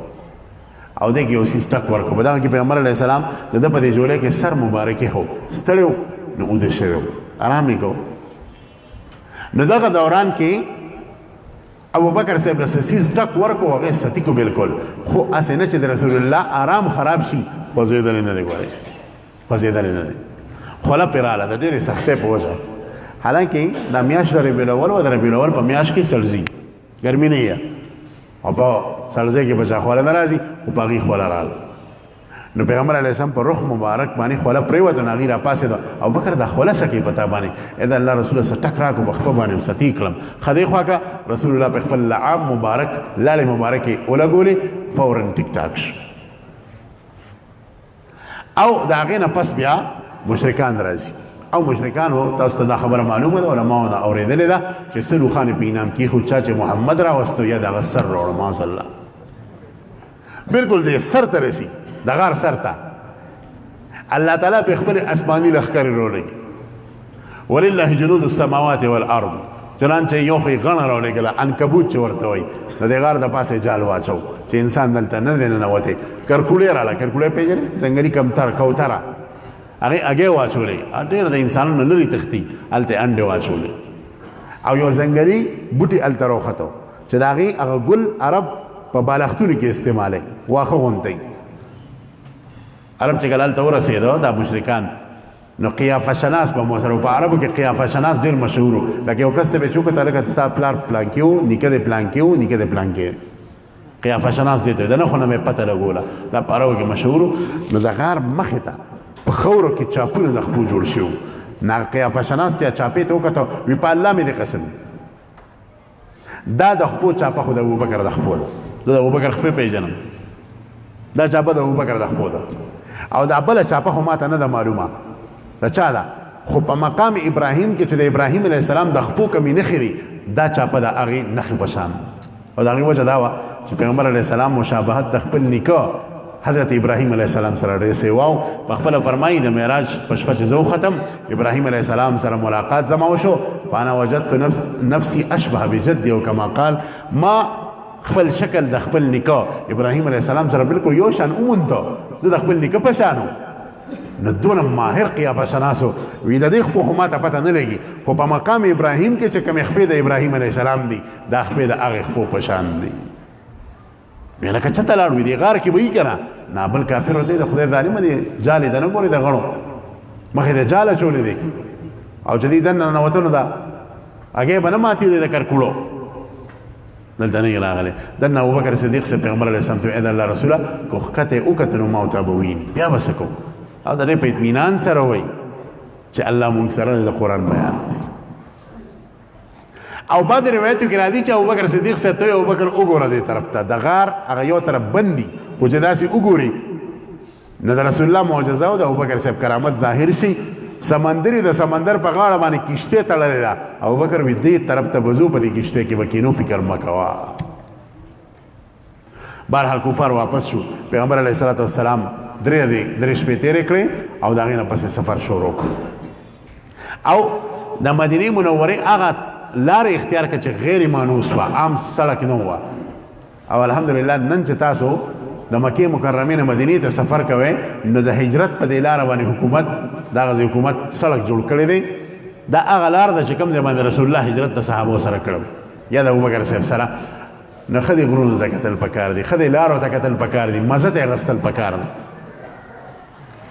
او دې کې یو څیز ټک ورکړو په دغه کې پیغمبر علیه السلام د ده په دې جوړې کې سر مبارک کېښو ستړی و نو اوده شوی و ارام یې کو نو دغه دوران کې ابو بکر صاحب له څیز ټک ورکړو هغې ستی کو بلکل خو هسې نه چې د رسول الله آرام خراب شي خوځېدلی نه دی ګورئ خوځېدلی نه دی خوله پرې راغله د ډېرې سختۍ په وجه حالانکه دا میاشت د ربیع الاول و د ربیع الاول په میاشت کې سړځي ګرمي نه وي او په سړځۍ کې به چا خوله نه راځي خو په هغې خوله راغله نو پیغمبر علیه السلام په رخ مبارک باندې خوله پرېوته نو هغې راپاڅېده او بکر دا خوله څه کوي په تا باندې ای د الله رسوله څه ټک راکړو په خپه باندې ستی کړم ښه دی خوا که رسول الله په خپل لعاب مبارک لاړې مبارکې ولګولې فورا ټیک ټاک شو او د هغې نه پس بیا مشرکان راځي او مشرکانو تاسو ته دا خبره معلومه ده علماو دا اورېدلې ده چې سلو خان په انعام کېښود چا چې محمد راوستو یا دغه سر راوړه ماشاءالله بلکل د سر ته رسي د غار سر ته الله تعالی په خپل اسماني لښکرې راولېږي ولله جنود السماوات والارض چنانچه یو خو یې غڼه راولېږله عنکبوت چې ورته وایي د دې غار د پاسه جال واچو چې انسان دلته نه دی ننوتی کرکوړې راله کرکوړې پېژنې ځنګلي کمتر کوتره هغې اګې واچولې ډېر د انسانانو لرې تښتي هلته انډې واچولې او یو ځنګلي بوټي هلته راوختو چې د هغې هغه ګل عرب په بالښتونو کې استعمالوي واښه غونتی عرب چې کله هلته ورسېده دا مشرکان نو قیافه شناس به مو سره په عربو کې قیافه شناس ډېر مشهور و لکه یو کس ته به چې وکته لکه ستا پلار پلانکي و نیکه دې پلانکي و نیکه دې پلانکي قیافه شناس دې ته د نښو نه مې پته لګوله دا په عربو کې مشهور و نو د غار مخې ته په خاورو کې چاپونه د خپو جوړ شوي نه قیافه شناس چې چاپې ته وکته وي په الله مې دې قسم دا د خپو چاپه خو د ابوبکر د خپو ده زه د ابوبکر خپې پېژنم دا چاپه د ابوبکر د خپو ده او دا بله چاپه خو ماته نه ده معلومه د چا ده خو په مقام ابراهیم کې چې د ابراهیم علیه السلام د خپو کمې نښې دي دا چاپه د هغې نښې په شان او د هغې وجه دا وه چې پیغمبر علیه السلام مشابهت د خپل نیکه حضرت ابراهیم علیه السلام سره ډېر سیوا و په خپله فرمایي د معراج په شپه چې زه وختم ابراهیم علیه السلام سره ملاقات زما وشو فانا وجدت نفسي اشبه بجدي او کما قال ما خپل شکل د خپل نیکه ابراهیم علیه السلام سره بلکل یو شان ومونده زه د خپل نیکه په شان نو دونه ماهر قیافه شناسو وي د دې خپو خو ماته پته نه لګي خو په مقام ابراهیم کې چې کومې خپې د ابراهیم علیه السلام دي دا خپې د هغې خپو په شان دي بیا لکه چته لاړ وي دې غار کې به یي که نه نابل کافر دی د خدای ظالمه دی جالې ته نه ګورې د غڼو مخې ته جال اچولې دی او چې دې دننه ننوتنو ده هګۍ به نه ماتېدی د کرکوړو دلته نه یې راغلی دننه ابوبکر صدیق صاحب پیغمبر علیه السلام ته وایي د الله رسوله که ښکته یې وکتل نو ما ورته به وویني بیا به څه کوو او د دې په اطمینان سره وایي چې الله مونږ سره د قرآن بیان دی او بعد روایتو کې راځي چې ابوبکر صدیق صاحب ته وایي ابوبکر وګوره دې طرف ته د غار هغه یو طرف بند دي خو چې داسې وګوري نو د رسول الله معجزه او د ابوبکر صاحب کرامت ظاهر شي سمندري د سمندر په غاړه باندې کشتۍ تړلې ده ابوبکر وایي دې طرف ته به ځو په دې کشتۍ کې به کینو فکر مه کوه بهرحال کفار واپس شو پیغمبر علیه الصلاة والسلام درې شپې تېرې کړې او د هغې نه پسې سفر شروع کړو او د مدینې منورې هغه لارې اختیار کړه چې غیر مانوس وه عام سړک نه وه او الحمدلله نن چې تاسو د مکې مکرمې نه مدینې ته سفر کوئ نو د هجرت په دې لاره باندې حکومت دغسې حکومت سړک جوړ کړی دی دا هغه لار ده چې کوم ځای باندې رسول الله هجرت د صحابو سره کړی یا د ابوبکر صاحب سره نو ښه دې غرونو ته کتل پکار دي ښه دې لارو ته کتل پکار دي مزه ته یې اخیستل پکار دی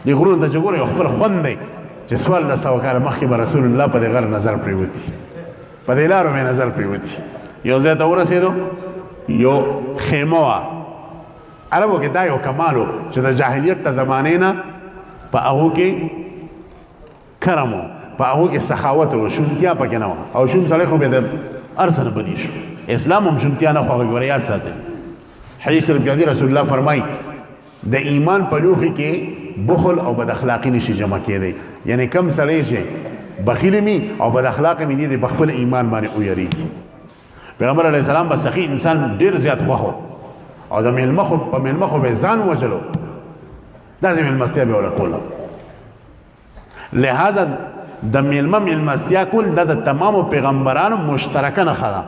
دې غرونو ته چې ګورئ خپل خوند دی چې 1400 کاله مخکې به رسول الله په دې غر نظر پرېوتي په دې لارو مې نظر پرېوتي یو ځای ته ورسېدو یو خیمه وه عربو کې دا یو کمال و چې د جاهلیت د زمانې نه په هغو کې کرم و په هغو کې سخاوت و شونتیا پکې نه وه او شوم سړی خو بیا د هر څه نه بدي شو اسلام هم شونتیا نه خوښوي ګوره یاد ساتئ حدیث شریف کې رسول الله فرمایي د ایمان په لوښي کې بخل او بد اخلاقي نشي جمع کېدی یعنی کم سړی چې بخیل می او بد اخلاق می دي په خپل ایمان باندې ویریږي پیغمبر علیه السلام به سخي انسان ډېر زیات خوښ او د میلمه په میلمه خو به ځان وچلو داسې میلمستیا به ورله کوله لہذا د میلمه میلمستیا کول دا د تمامو پیغمبرانو مشترکه نښه ده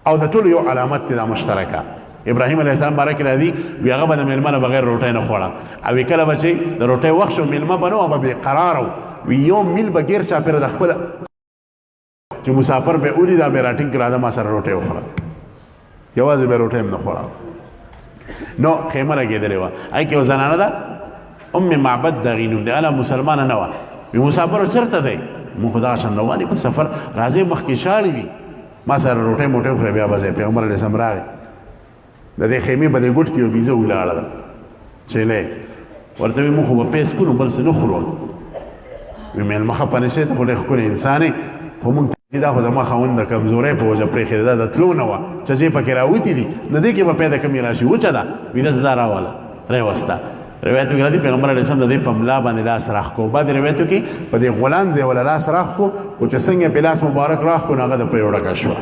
او د ټولو یو علامت دی دا مشترکه ابراهیم علیه السلام باره کې راځي وي هغه به د میلمه نه بغیر روټۍ نه خوړه او کله به چې د روټۍ وخت شو میلمه به نه و به بېقراره وي یو میل به ګیر چاپېره د خپله چې مسافر به ولي دا به راټینګ کړه راځه ما سره روټۍ وخوړه یوازې به روټۍ هم نه خوړه نو خیمه لګېدلې وه هغې کې یو زنانه ده ام معبد دغې نوم دی هله مسلمانه نه وه وي مسافر چېرته دی مونږ خو دغه شان روان په سفر راځئ مخکې شاړې وي ما سره روټۍ موټۍ وخوره بیا به ځئ پیغمبر علیه السلام راغی د دې خیمې په دې ګوټ کې یو بیزه ولاړه ده چیلې ورته وي مونږ خو به پیس کړو بل څه نه خورو وي میلمه خفه نه شئ ته خو ډېر ښکلی انسان یې خو مونږ ته دا خو زما خاوند د کمزورۍ په وجه پرېښې ده دا د تلو نه وه چجې پکې راوتي دي نو دې کې به پیدا کمې راشي وچه ده وي ده دا راوله راوسته روایتو کې راځي پیغمبر علیه السلام د دې په ملا باندې لاس راښ کو بعد روایتو کې په دې غولان ځای ولا لاس راښ کو خو چې څنګه پې لاس مبارک راښ کو نو هغه د پې ډکه شوه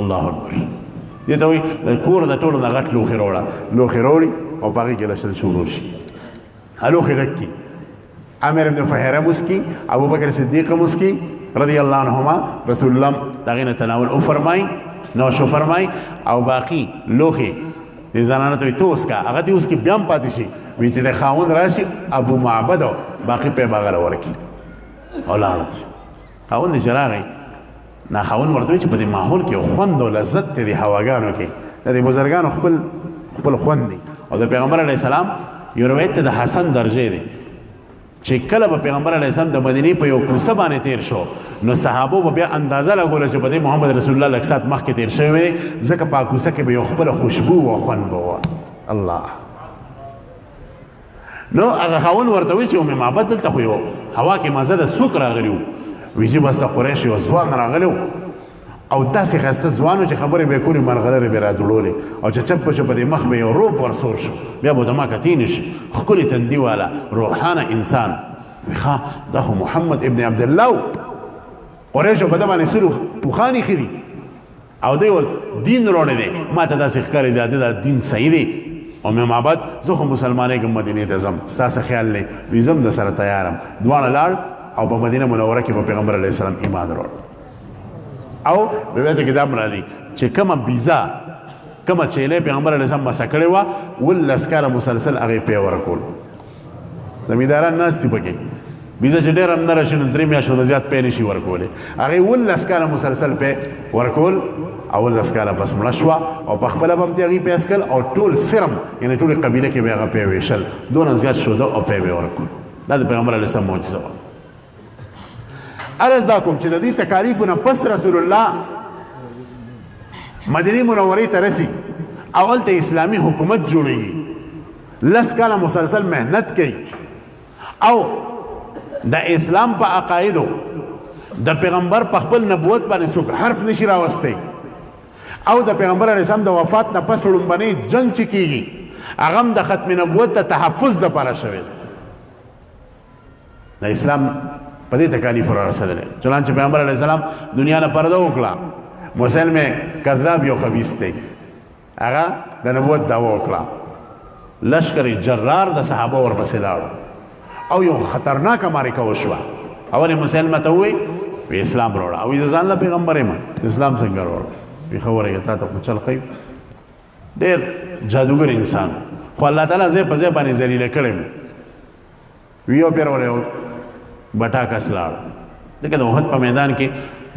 الله اکبر دې ته وایي د کور د ټولو نه غټ لوښي راوړه لوښي راوړي او په هغې کې لشل شروع شي لوښي ډک کي عامر ابن فهیره مسکي ابوبکر صدیق مسکي رضی الله عنهما رسول الله د هغې نه تناول وفرمایي نوش وفرمایي او باقي لوښي دې زنانه ته وایي ته اوس کا هغه دې اوس کې بیا هم پاتې شي وی چې د خاوند راشي ابو معبد باقي پې به هغه راورکي او لاړه خاوند چې راغی نه خاوند ورته وایي چې په دې ماحول کې خوند او لذت دی د هواګانو کې د دې بزرګانو خپل خوند دی او د پیغمبر علیه السلام یو روایت د حسن درجې دی چې کله به پیغمبر علیه السلام د مدینې په یو کوڅه باندې تیر شو نو صحابو به بیا اندازه لګوله چې په دې محمد رسول الله لږ ساعت مخکې تیر شوی دی ځکه په کوڅه کې به یو خپله خوشبو او خوند به وه الله نو هغه خاوند ورته وایي چې ام معبد دلته خو یو هوا کې مزه ده څوک راغلي وو وایي چې بس د قریش یو ځوان راغلی و او داسې ښایسته ځوان و چې خبرې به یې کولې مرغلرې به یې راځړولې او چې چپ شو په دې مخ به یو روپ ورسور شو بیا به د ما کتې نه شي ښکلې تندي والا روحانه انسان وایي ښه دا خو محمد ابن عبدالله و قریشو په ده باندې سرو پوخان ایښي دي او دی دین راوړی دی ما ته داسې ښکاري دی دا دین صحیح دی ام معبد زه خو مسلمانېږم مدینې ته ځم ستاسو خیال دی وي ځم د سره تیارم دواړه لاړ او په مدینه منوره کې په پیغمبر علیه السلام ایمان راوړ او روایت کې دا هم راځي چې کومه بیزه کومه چیلۍ پیغمبر علیه السلام مسه کړې وه 18 کاله مسلسل هغې پې ورکول زمینداران ناست دي پکې بیزه چې ډېر هم نه راشي نو 3 میاشتو نه زیات پې نشي ورکولی هغې 18 کاله مسلسل پې ورکول او 18 کاله بس مړه شوه او په خپله به هم ترې هغې پې څکل او ټول سرم یعنې ټولې قبیله کې به هغه پې ویشل دونه زیات شوده او پې به یې ورکول دا د پیغمبر علیه السلام معجزه وه عرض دا کوم چې د دې تکالیفو نه پس رسول الله مدینې منورې ته رسي او هلته اسلامي حکومت جوړوي 10 کاله مسلسل محنت کوي او د اسلام په عقایدو د پیغمبر په خپل نبوت باندې څوک حرف نشي راوستی او د پیغمبر علیه السلام د وفات نه پس لومبنی جنګ چې کیږي هغه هم د ختم نبوت ته تحفظ دپاره شوی د اسلام په دې تکالیف را رسېدلی چنانچه پیغمبر علیه السلام دنیا نه پرده وکړه مسلم کذاب یو خبیث دی هغه د نبوت دعوه وکړه لشکر جرار د صحابه ورپسې لاړو او یو خطرناکه معرکه وشوه اول مسلمه ته ووایي وی اسلام راوړه او زه ځان له پیغمبر یم اسلام څنګه راوړه وی ښه ورېږه تا ته خو چل ښیو ډېر جادوګر انسان خو الله تعالی ځای په ځای باندې ذلیله کړی وي یو پیر ولی بټا کس لاړ ځکه د احد په میدان کې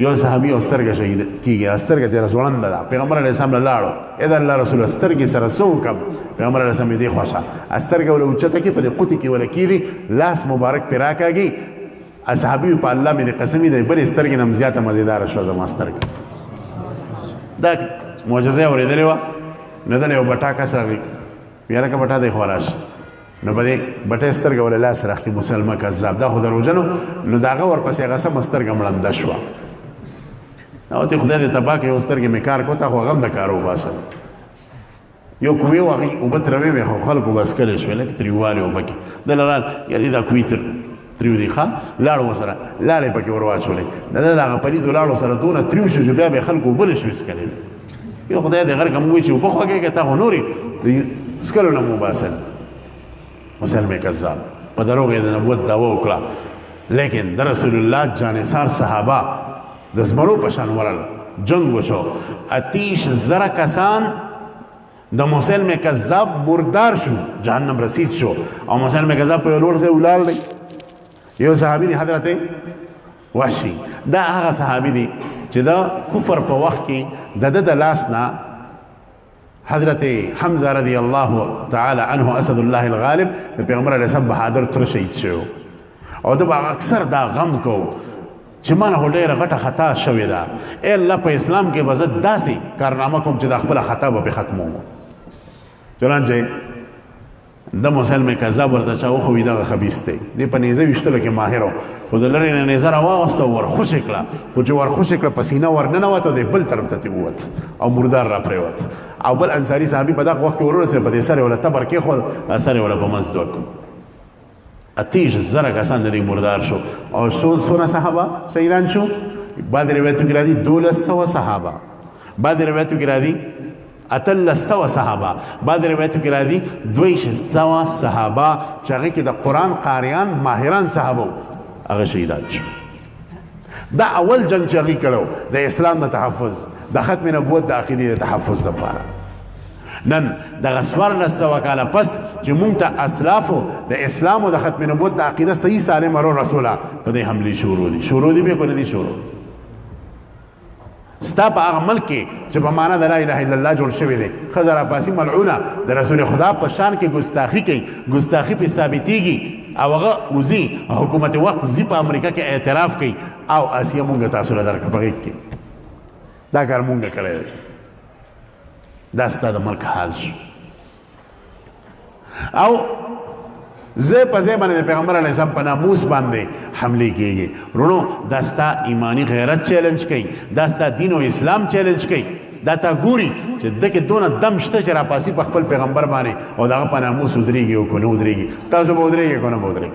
یو صحابي او سترګه شهید کېږي سترګه تېره ځوړنده ده پیغمبر علیه السلام له لاړو ای د الله رسوله سترګې سره څه وکړم پیغمبر علیه السلام یې دې خوښه سترګه وله اوچته کړي په دې قوتې کې وله کېږي لاس مبارک پرې راکاږي اصحابي په الله مې د قسمي دی بلې سترګې نه هم زیاته مزېداره شوه زما سترګه دا معجزه یې اورېدلې وه نو دله یو بټا کس راغی ویې لکه بټا دی خو راشه نو په دې بټې سترګه ولې لاس راخي مسلمان کذاب دا خو دروژنو نو د هغه ورپسې هغه سمه سترګه مړنده شوه نو ته خدای دې تباه کړي یو سترګې مې کار کوته خو هغه هم د کار وباسه یو کوې و هغې اوبه تروې وې خو خلکو بس کلی شوې لکه تریووالی اوبه کې دله رال یارې دا کوي تریو دي ښه لاړو ورسره لاړې پکې ور واچولې د ده د هغه پلیدو لاړو سره دونه تریو شو چې بیا به یې خلکو اوبه نه شوې څکلی یو خدای دې غر که موږ وایي چې اوبه خوږېږه تا خو نورې د څکلو نه مو باسل مسلم کذاب په دروغ یې د نبوت دعوه وکړه لیکن د رسول الله جانثار صحابه د زمرو په شان ورل جنگ وشو 30,000 کسان د مسلم کذاب مردار شو جهنم رسید شو او مسلم کذاب په یو لوړ ځای ولاړ دی یو صحابي دی حضرت وحشي دا هغه صحابي دی چې د کفر په وخت کې د ده د لاس نه حضرت حمزه رضی الله تعالی عنه اسد الله الغالب د پیغمبر علیه السلام بهادر تر شهید شو او د اکثر دا غم کو چې مانه خو ډېره غټه خطا شوې ده ای الله په اسلام کې به زه داسې کارنامه کوم چې د خپله خطا به پرې ختموم چنانچه د مسلم کذاب ورته چا وښوي دغه خبیث دی دې په نیزه ویشتلو کې ماهر و خو د لرې نه نیزه راواغوسته او ورخوشې کړه خو چې ورخوشې کړه په سینه ورننوت او دی بل طرف ته ووت او مردار را پرېوت او بل انصاري صحابي په دغه وخت کې ورورسېد په دې سر یې وله تبر کېښود سر یې وله په منځ دوک 30,000 کسان د دې مردار شو او څونه صحابه شهیدان شو بعد روایتو کې راځي 1200 صحابه بعد روایتو کې راځي 1800 صحابه بعد روایتو کې راځي 200 صحابه چې هغې کې د قرآن قاریان ماهران صحابه هغه شهیدان شو دا اول جنگ چې هغې کړی د اسلام د تحفظ د ختم نبوت د عقیدې د تحفظ لپاره نن دغه 1400 کاله پس چې مونږ ته اسلافو د اسلام او د ختم نبوت د عقیده صحیح سالمه رو رسوله په دې حملې شروع دي بیا که نه دي شروع ستا په هغه ملک کې چې په معنا د لا اله الا الله جوړ شوی دی ښځه راپاسي ملعونه د رسول خدا په شان کې ګستاخي کوي ګستاخي پې ثابتېږي او هغه وځي حکومت وخت ځي په امریکا کې اعتراف کوي او اسیه مونږ تاسو له درکړه په غېږ کې دا کار مونږ کړی دی دا ستا د ملک حال شو او زه په ځای باندې د پیغمبر علیه السلام په ناموس باندې حملې کېږي وروڼو دا ستا ایماني غیرت چیلنج کوي دا ستا دین او اسلام چیلنج کوي دا تا ګوري چې ده کې دونه دم شته چې راپاسي په خپل پیغمبر باندې او د هغه په ناموس ودرېږي او که نه ودرېږي تاسو به ودرېږئ که نه به ودرېږئ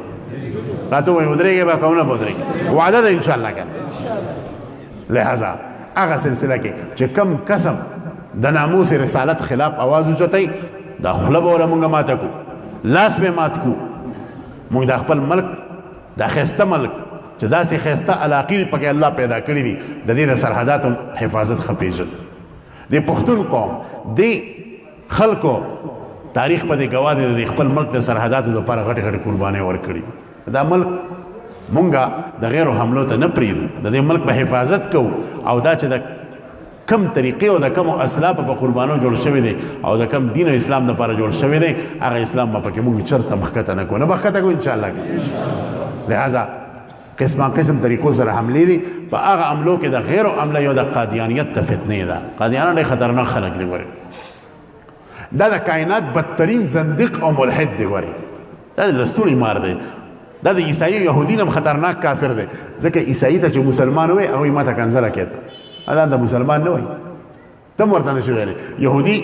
راته ووایي ودرېږئ به که نه به ودرېږئ وعده ده انشاءالله که لہذا هغه سلسله کې چې کم قسم د ناموس رسالت خلاف آواز اوچتئ دا خوله به وله مونږ ماته کو لاس به مات کو مونږ د خپل ملک دا ښایسته ملک چې داسې ښایسته علاقې پکې الله پیدا کړي دي د دې د سرحداتو حفاظت ښه پېژني د پښتون قوم دې خلکو تاریخ په دې ګواه دی د خپل ملک د سرحداتو لپاره غټې غټې قربانۍ ورکړي دا ملک مونږه د غیرو حملو ته نه پرېږدو د دې ملک په حفاظت کوو او دا چې د کم طریقې او د کم اسلاف په قربانو جوړ شوی دی او د کم دین او اسلام لپاره جوړ شوی دی هغه اسلام به پکې موږ چېرته مخکته نه کوو نه به ښکته کوو انشاءالله لہذا قسم طریقو سره حملې دي په هغه عملو کې د غیرو عمله یو د قادیانیت ته فتنې ده قادیانان ډېر خطرناک خلک دي ګورې دا د کائنات بدترین زندق او ملحد دی ګورې دا د لستوڼي مار دی دا د عیسایي یهودي نه هم خطرناک کافر دی ځکه عیسایي ته چې مسلمان وی هغوی ما ته کنځله کېته دا د مسلمان نه وای ته هم ورته نشي ویلی یهودي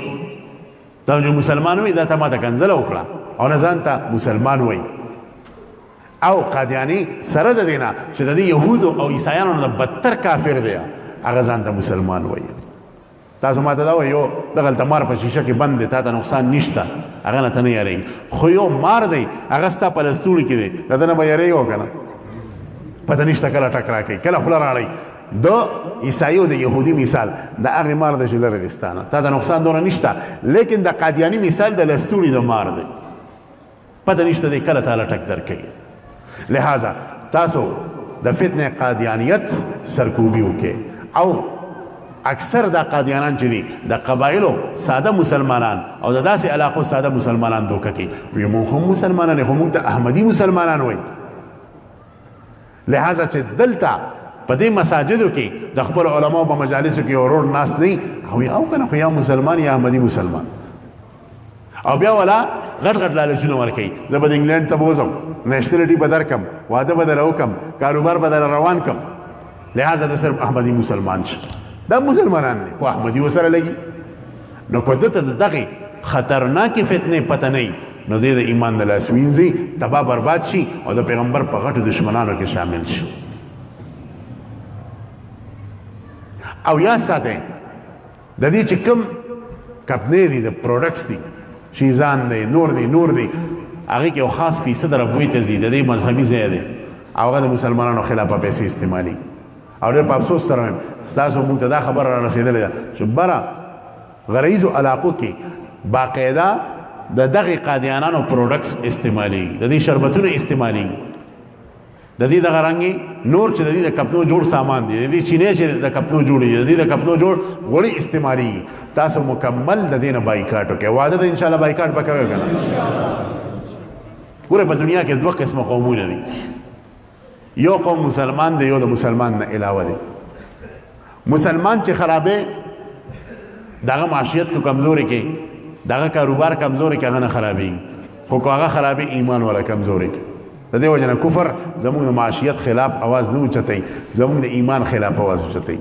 ته چې مسلمان وی دا ته ما ته کنځله وکړه او نه ځان ته مسلمان وای او قادیاني سره د دې نه چې د دې یهودو او عیسایانو نه بدتر کافر دی هغه ځان ته مسلمان وای تاسو ما ته دا وایي یو دغلته مار په شیشه کې بند دی تا ته نقصان نشته هغه نه ته نه یارېږي خو یو مار دی هغه ستا په لستوړي کې دی د ده نه به یارېږي او که نه پته نشته کله ټک راکوي کله خوله راړئ د عیسائی او د یهودي مثال د هغې مار د چې لرې دی ستا نه تا ته نقصان دونه نشته لیکن د قادیاني مثال د لستوړي د مار دی پته نشته دی کله تاله ټک درکوي لہذا تاسو د فتنې قادیانیت سرکوبي وکړئ او اکثر دا قادیانان چې دي د قبایلو ساده مسلمانان او د داسې علاقو ساده مسلمانان دوکه کوي وایي موږ هم مسلمانان خو موږ ته احمدي مسلمانان وایي لہذا چې دلته په دې مساجدو کې د خپل علماو په مجالسو کې ورور ناست دی او که نه خو یا مسلمان یا احمدي مسلمان او بیا ولا غټ غټ لالچونه ورکوي زه به د انګلینډ ته بوځم نیشنلټي به درکم واده به در وکم کاروبار به در روان کم لہذا د صرف احمدي مسلمان شه دا مسلمانان دي خو احمدي ورسره لګي نو که ده ته د دغې خطرناکې فتنې پته نه نو دی د ایمان د لاس وینځي تباه برباد شي او د پیغمبر په غټو دشمنانو کې شامل شي او یاد ساتئ د دې چې کوم کپنې دي د پروډکټس دي شیزان دی نور دی هغې کې یو خاص فیصد ربوی ته ځي د دې مذهبي ځای دی او هغه د مسلمانانو خلافه پیسې استعمالي او ډېر په افسوس سره وایم ستاسو موږ ته دا خبره را رسېدلې ده چې بره غریزو علاقو کې باقاعده د دغې قادیانانو پروډکټس استعمالېږي د دې شربتونه استعمالېږي د دې دغه رنګې نور چې د دې د کپنو جوړ سامان دي د دې چینې چې د کپنو جوړېږي د دې د کپنو جوړ غوړي استعمالېږي تاسو مکمل د دې نه بایکاټ وکړئ واده د انشاءالله بایکاټ به کوئ که نه ګوره په دنیا کې دوه قسمه قومونه دي یو قوم مسلمان دی یو د مسلمان نه علاوه دی مسلمان چې خرابې دغه معاشیت کو کمزوري کې دغه کاروبار کمزوري کې هغه نه خرابېږي خو که هغه خرابې ایمان والا کمزوري کې د دې وجه نه کفر زموږ د معاشیت خلاف اواز نه اوچتوي زموږ د ایمان خلاف اواز اوچتوي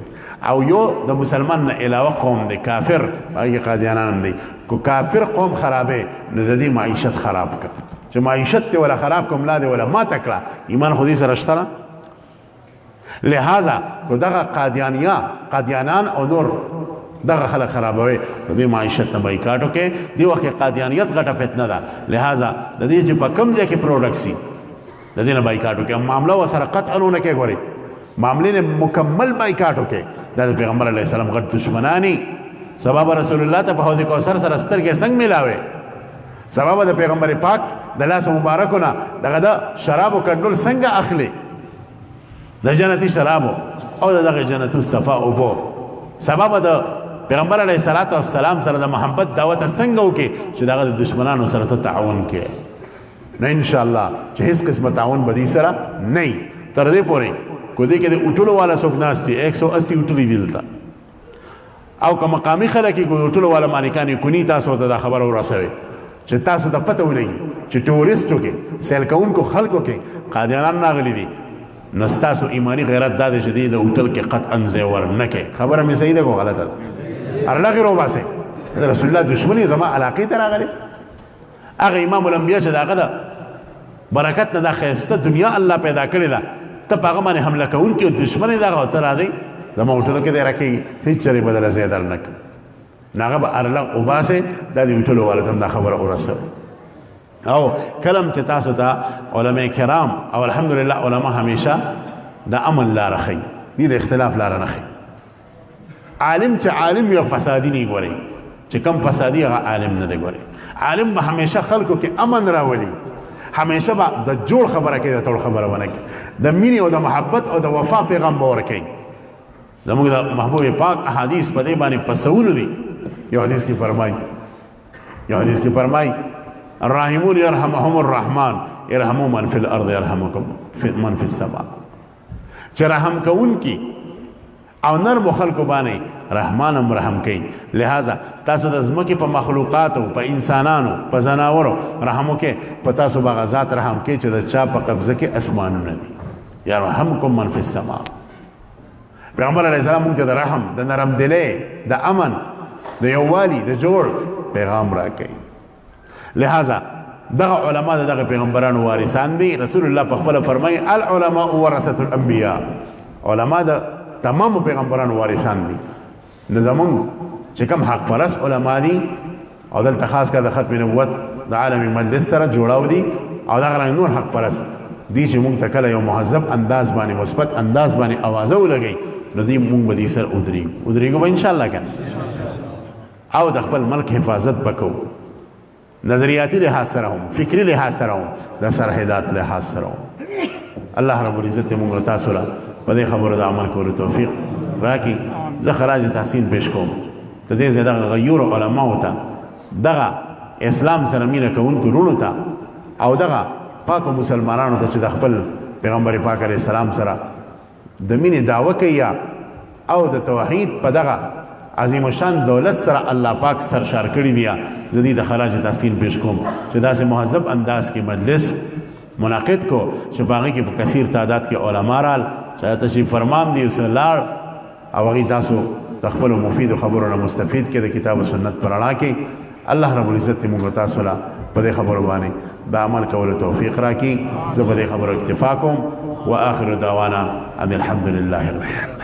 او یو د مسلمان نه علاوه قوم دی کافر هغې کې قادیانان هم دی که کافر قوم خرابې نو د دې معیشت خراب کړه چې معیشت دی ولا خراب کوم لا دی ولا ماته کړه ایمان خو دې سره شته نه لہذا که دغه قادیانان او نور دغه خلک خرابوي د دې معیشت نه بایکاټ وکړي دې وخت کې قادیانیت غټه فتنه ده لہذا د دې چې په کوم ځای کې پروډکټ سي د دې نه بایکاټ وکړي معامله ورسره قطعا ونه کوي ګورئ معاملې نه مکمل بایکاټ وکړي دا د پیغمبر علیه السلام غټ دشمنانی سبب رسول الله ته په حوض کوثر سره سترګې څنګه میلاوي سبب د پیغمبر پاک د لاس مبارکونه دغه د شرابو کنټرول څنګه اخلي د جنتي شرابو او دغه جنتو صفا اوبو سبب د پیغمبر علیه السلام سره د محبت دعوت څنګه وکړي چې دغه د دشمنانو سره ته تعاون کوي نو انشاءالله چې هیڅ قسمه تعاون به دې سره نه تر دې پورې کو دې کې د اټولو والا څوک ناست دي 180 اټولي دي دلته او که مقامي خلک یې کو اټولو والا مالکان یې کوني تاسو ته دا خبره ورسوي چې تاسو ته پته ولګي چې ټوریسټو کې سیل کوونکو خلکو کې قادیانان راغلي دي نو ستاسو ایماني غیرت دا دی چې دې د هوټل کې قطعا ځای ورنه کوي خبره مې صحیح ده که غلطه ده ارلغې روباسئ د رسول الله دشمني زما علاقې ته راغلی هغه امام الانبیا چې د هغه د برکت نه دا ښایسته دنیا الله پیدا کړې ده ته په هغه باندې حمله کوونکي او دشمن یې دغه ته راځئ زما هوټلو کې دی راکېږي هېڅ چرې به دله ځای درنه کړي نو هغه به ارلغ وباسئ دا د هوټلو والا ته هم دا خبره ورسوئ او کلم چې تاسو ته علماء کرام او الحمدلله علما همیشه د امن لاره ښیي دې د اختلاف لاره نه ښیي عالم چې عالم یو فسادي نه ګوري چې کم فسادي هغه عالم نه دی ګوري عالم به همیشه خلکو کې امن راولي همیشه به د جوړ خبره کوي د ټول خبره ونه کوي د مینې او د محبت او د وفا پیغام به ورکوي زموږ د محبوب پاک احادیث په دې باندې په سوونو دي یو حدیث کې فرمایي الراحمون يرحمهم الرحمن ارحموا من في الارض يرحمكم من في السماء چې رحم کوونکي او نرمو خلکو باندې رحمان هم رحم کوي لہذا تاسو د ځمکې په مخلوقاتو په انسانانو په ځناورو رحم وکړئ په تاسو به هغه ذات رحم کوي چې د چا په قبضه کې اسمانونه دي یرحمکم من فی السماء پیغمبر علیه السلام موږ ته د رحم د نرم دلۍ د امن د یووالي د جوړ پیغام راکوي لہذا دغه علما دغه پیغمبرانو وارثان دي رسول الله په خپل فرمایي العلماء ورثه الانبیاء علما د تمام پیغمبرانو وارثان دي نو زمونږ چې کوم حق پرست علما دي او دلته خاص کر د ختم نبوت د عالمي مجلس سره جوړاو دي او دغه نور حق پرست دي چې موږ ته کله یو مهذب انداز باندې مثبت انداز باندې اوازه ولګي نو دې موږ به دې سره ودرېږو به انشاءالله کنه او د خپل ملک حفاظت وکړو نظریاتی لحاظ سره هم فکری لحاظ سره هم د سرحدات لحاظ سره هم الله رب العزت موږ تاسو له په دې خبرو د عمل کولو توفیق راکړي زه خراج تحسین پیش کوم د دې ځای دغه غیور علماو ته دغه اسلام سره مینه کوونکو وروڼو ته او دغه پاکو مسلمانانو ته چې د خپل پیغمبر پاک علیه السلام سره د مینې دعوه کوي او د توحید په دغه عظیم شان دولت سره الله پاک سرشار کړی بیا زدی د خراج تحصیل پیش کوم چې داسې مهذب انداز کې مجلس منعقد کو چې باغی کې په کثیر تعداد کې علما رال چې تشریف فرمان دی وسه لاړ او هغه تاسو تخفل مفید خبرونه مستفید کې د کتاب او سنت پر اړه کې الله رب العزت موږ تاسو لا په دې خبرو باندې د عمل کولو توفیق راکړي زه په دې خبرو اکتفا کوم واخر دعوانا ان الحمد لله رب العالمين.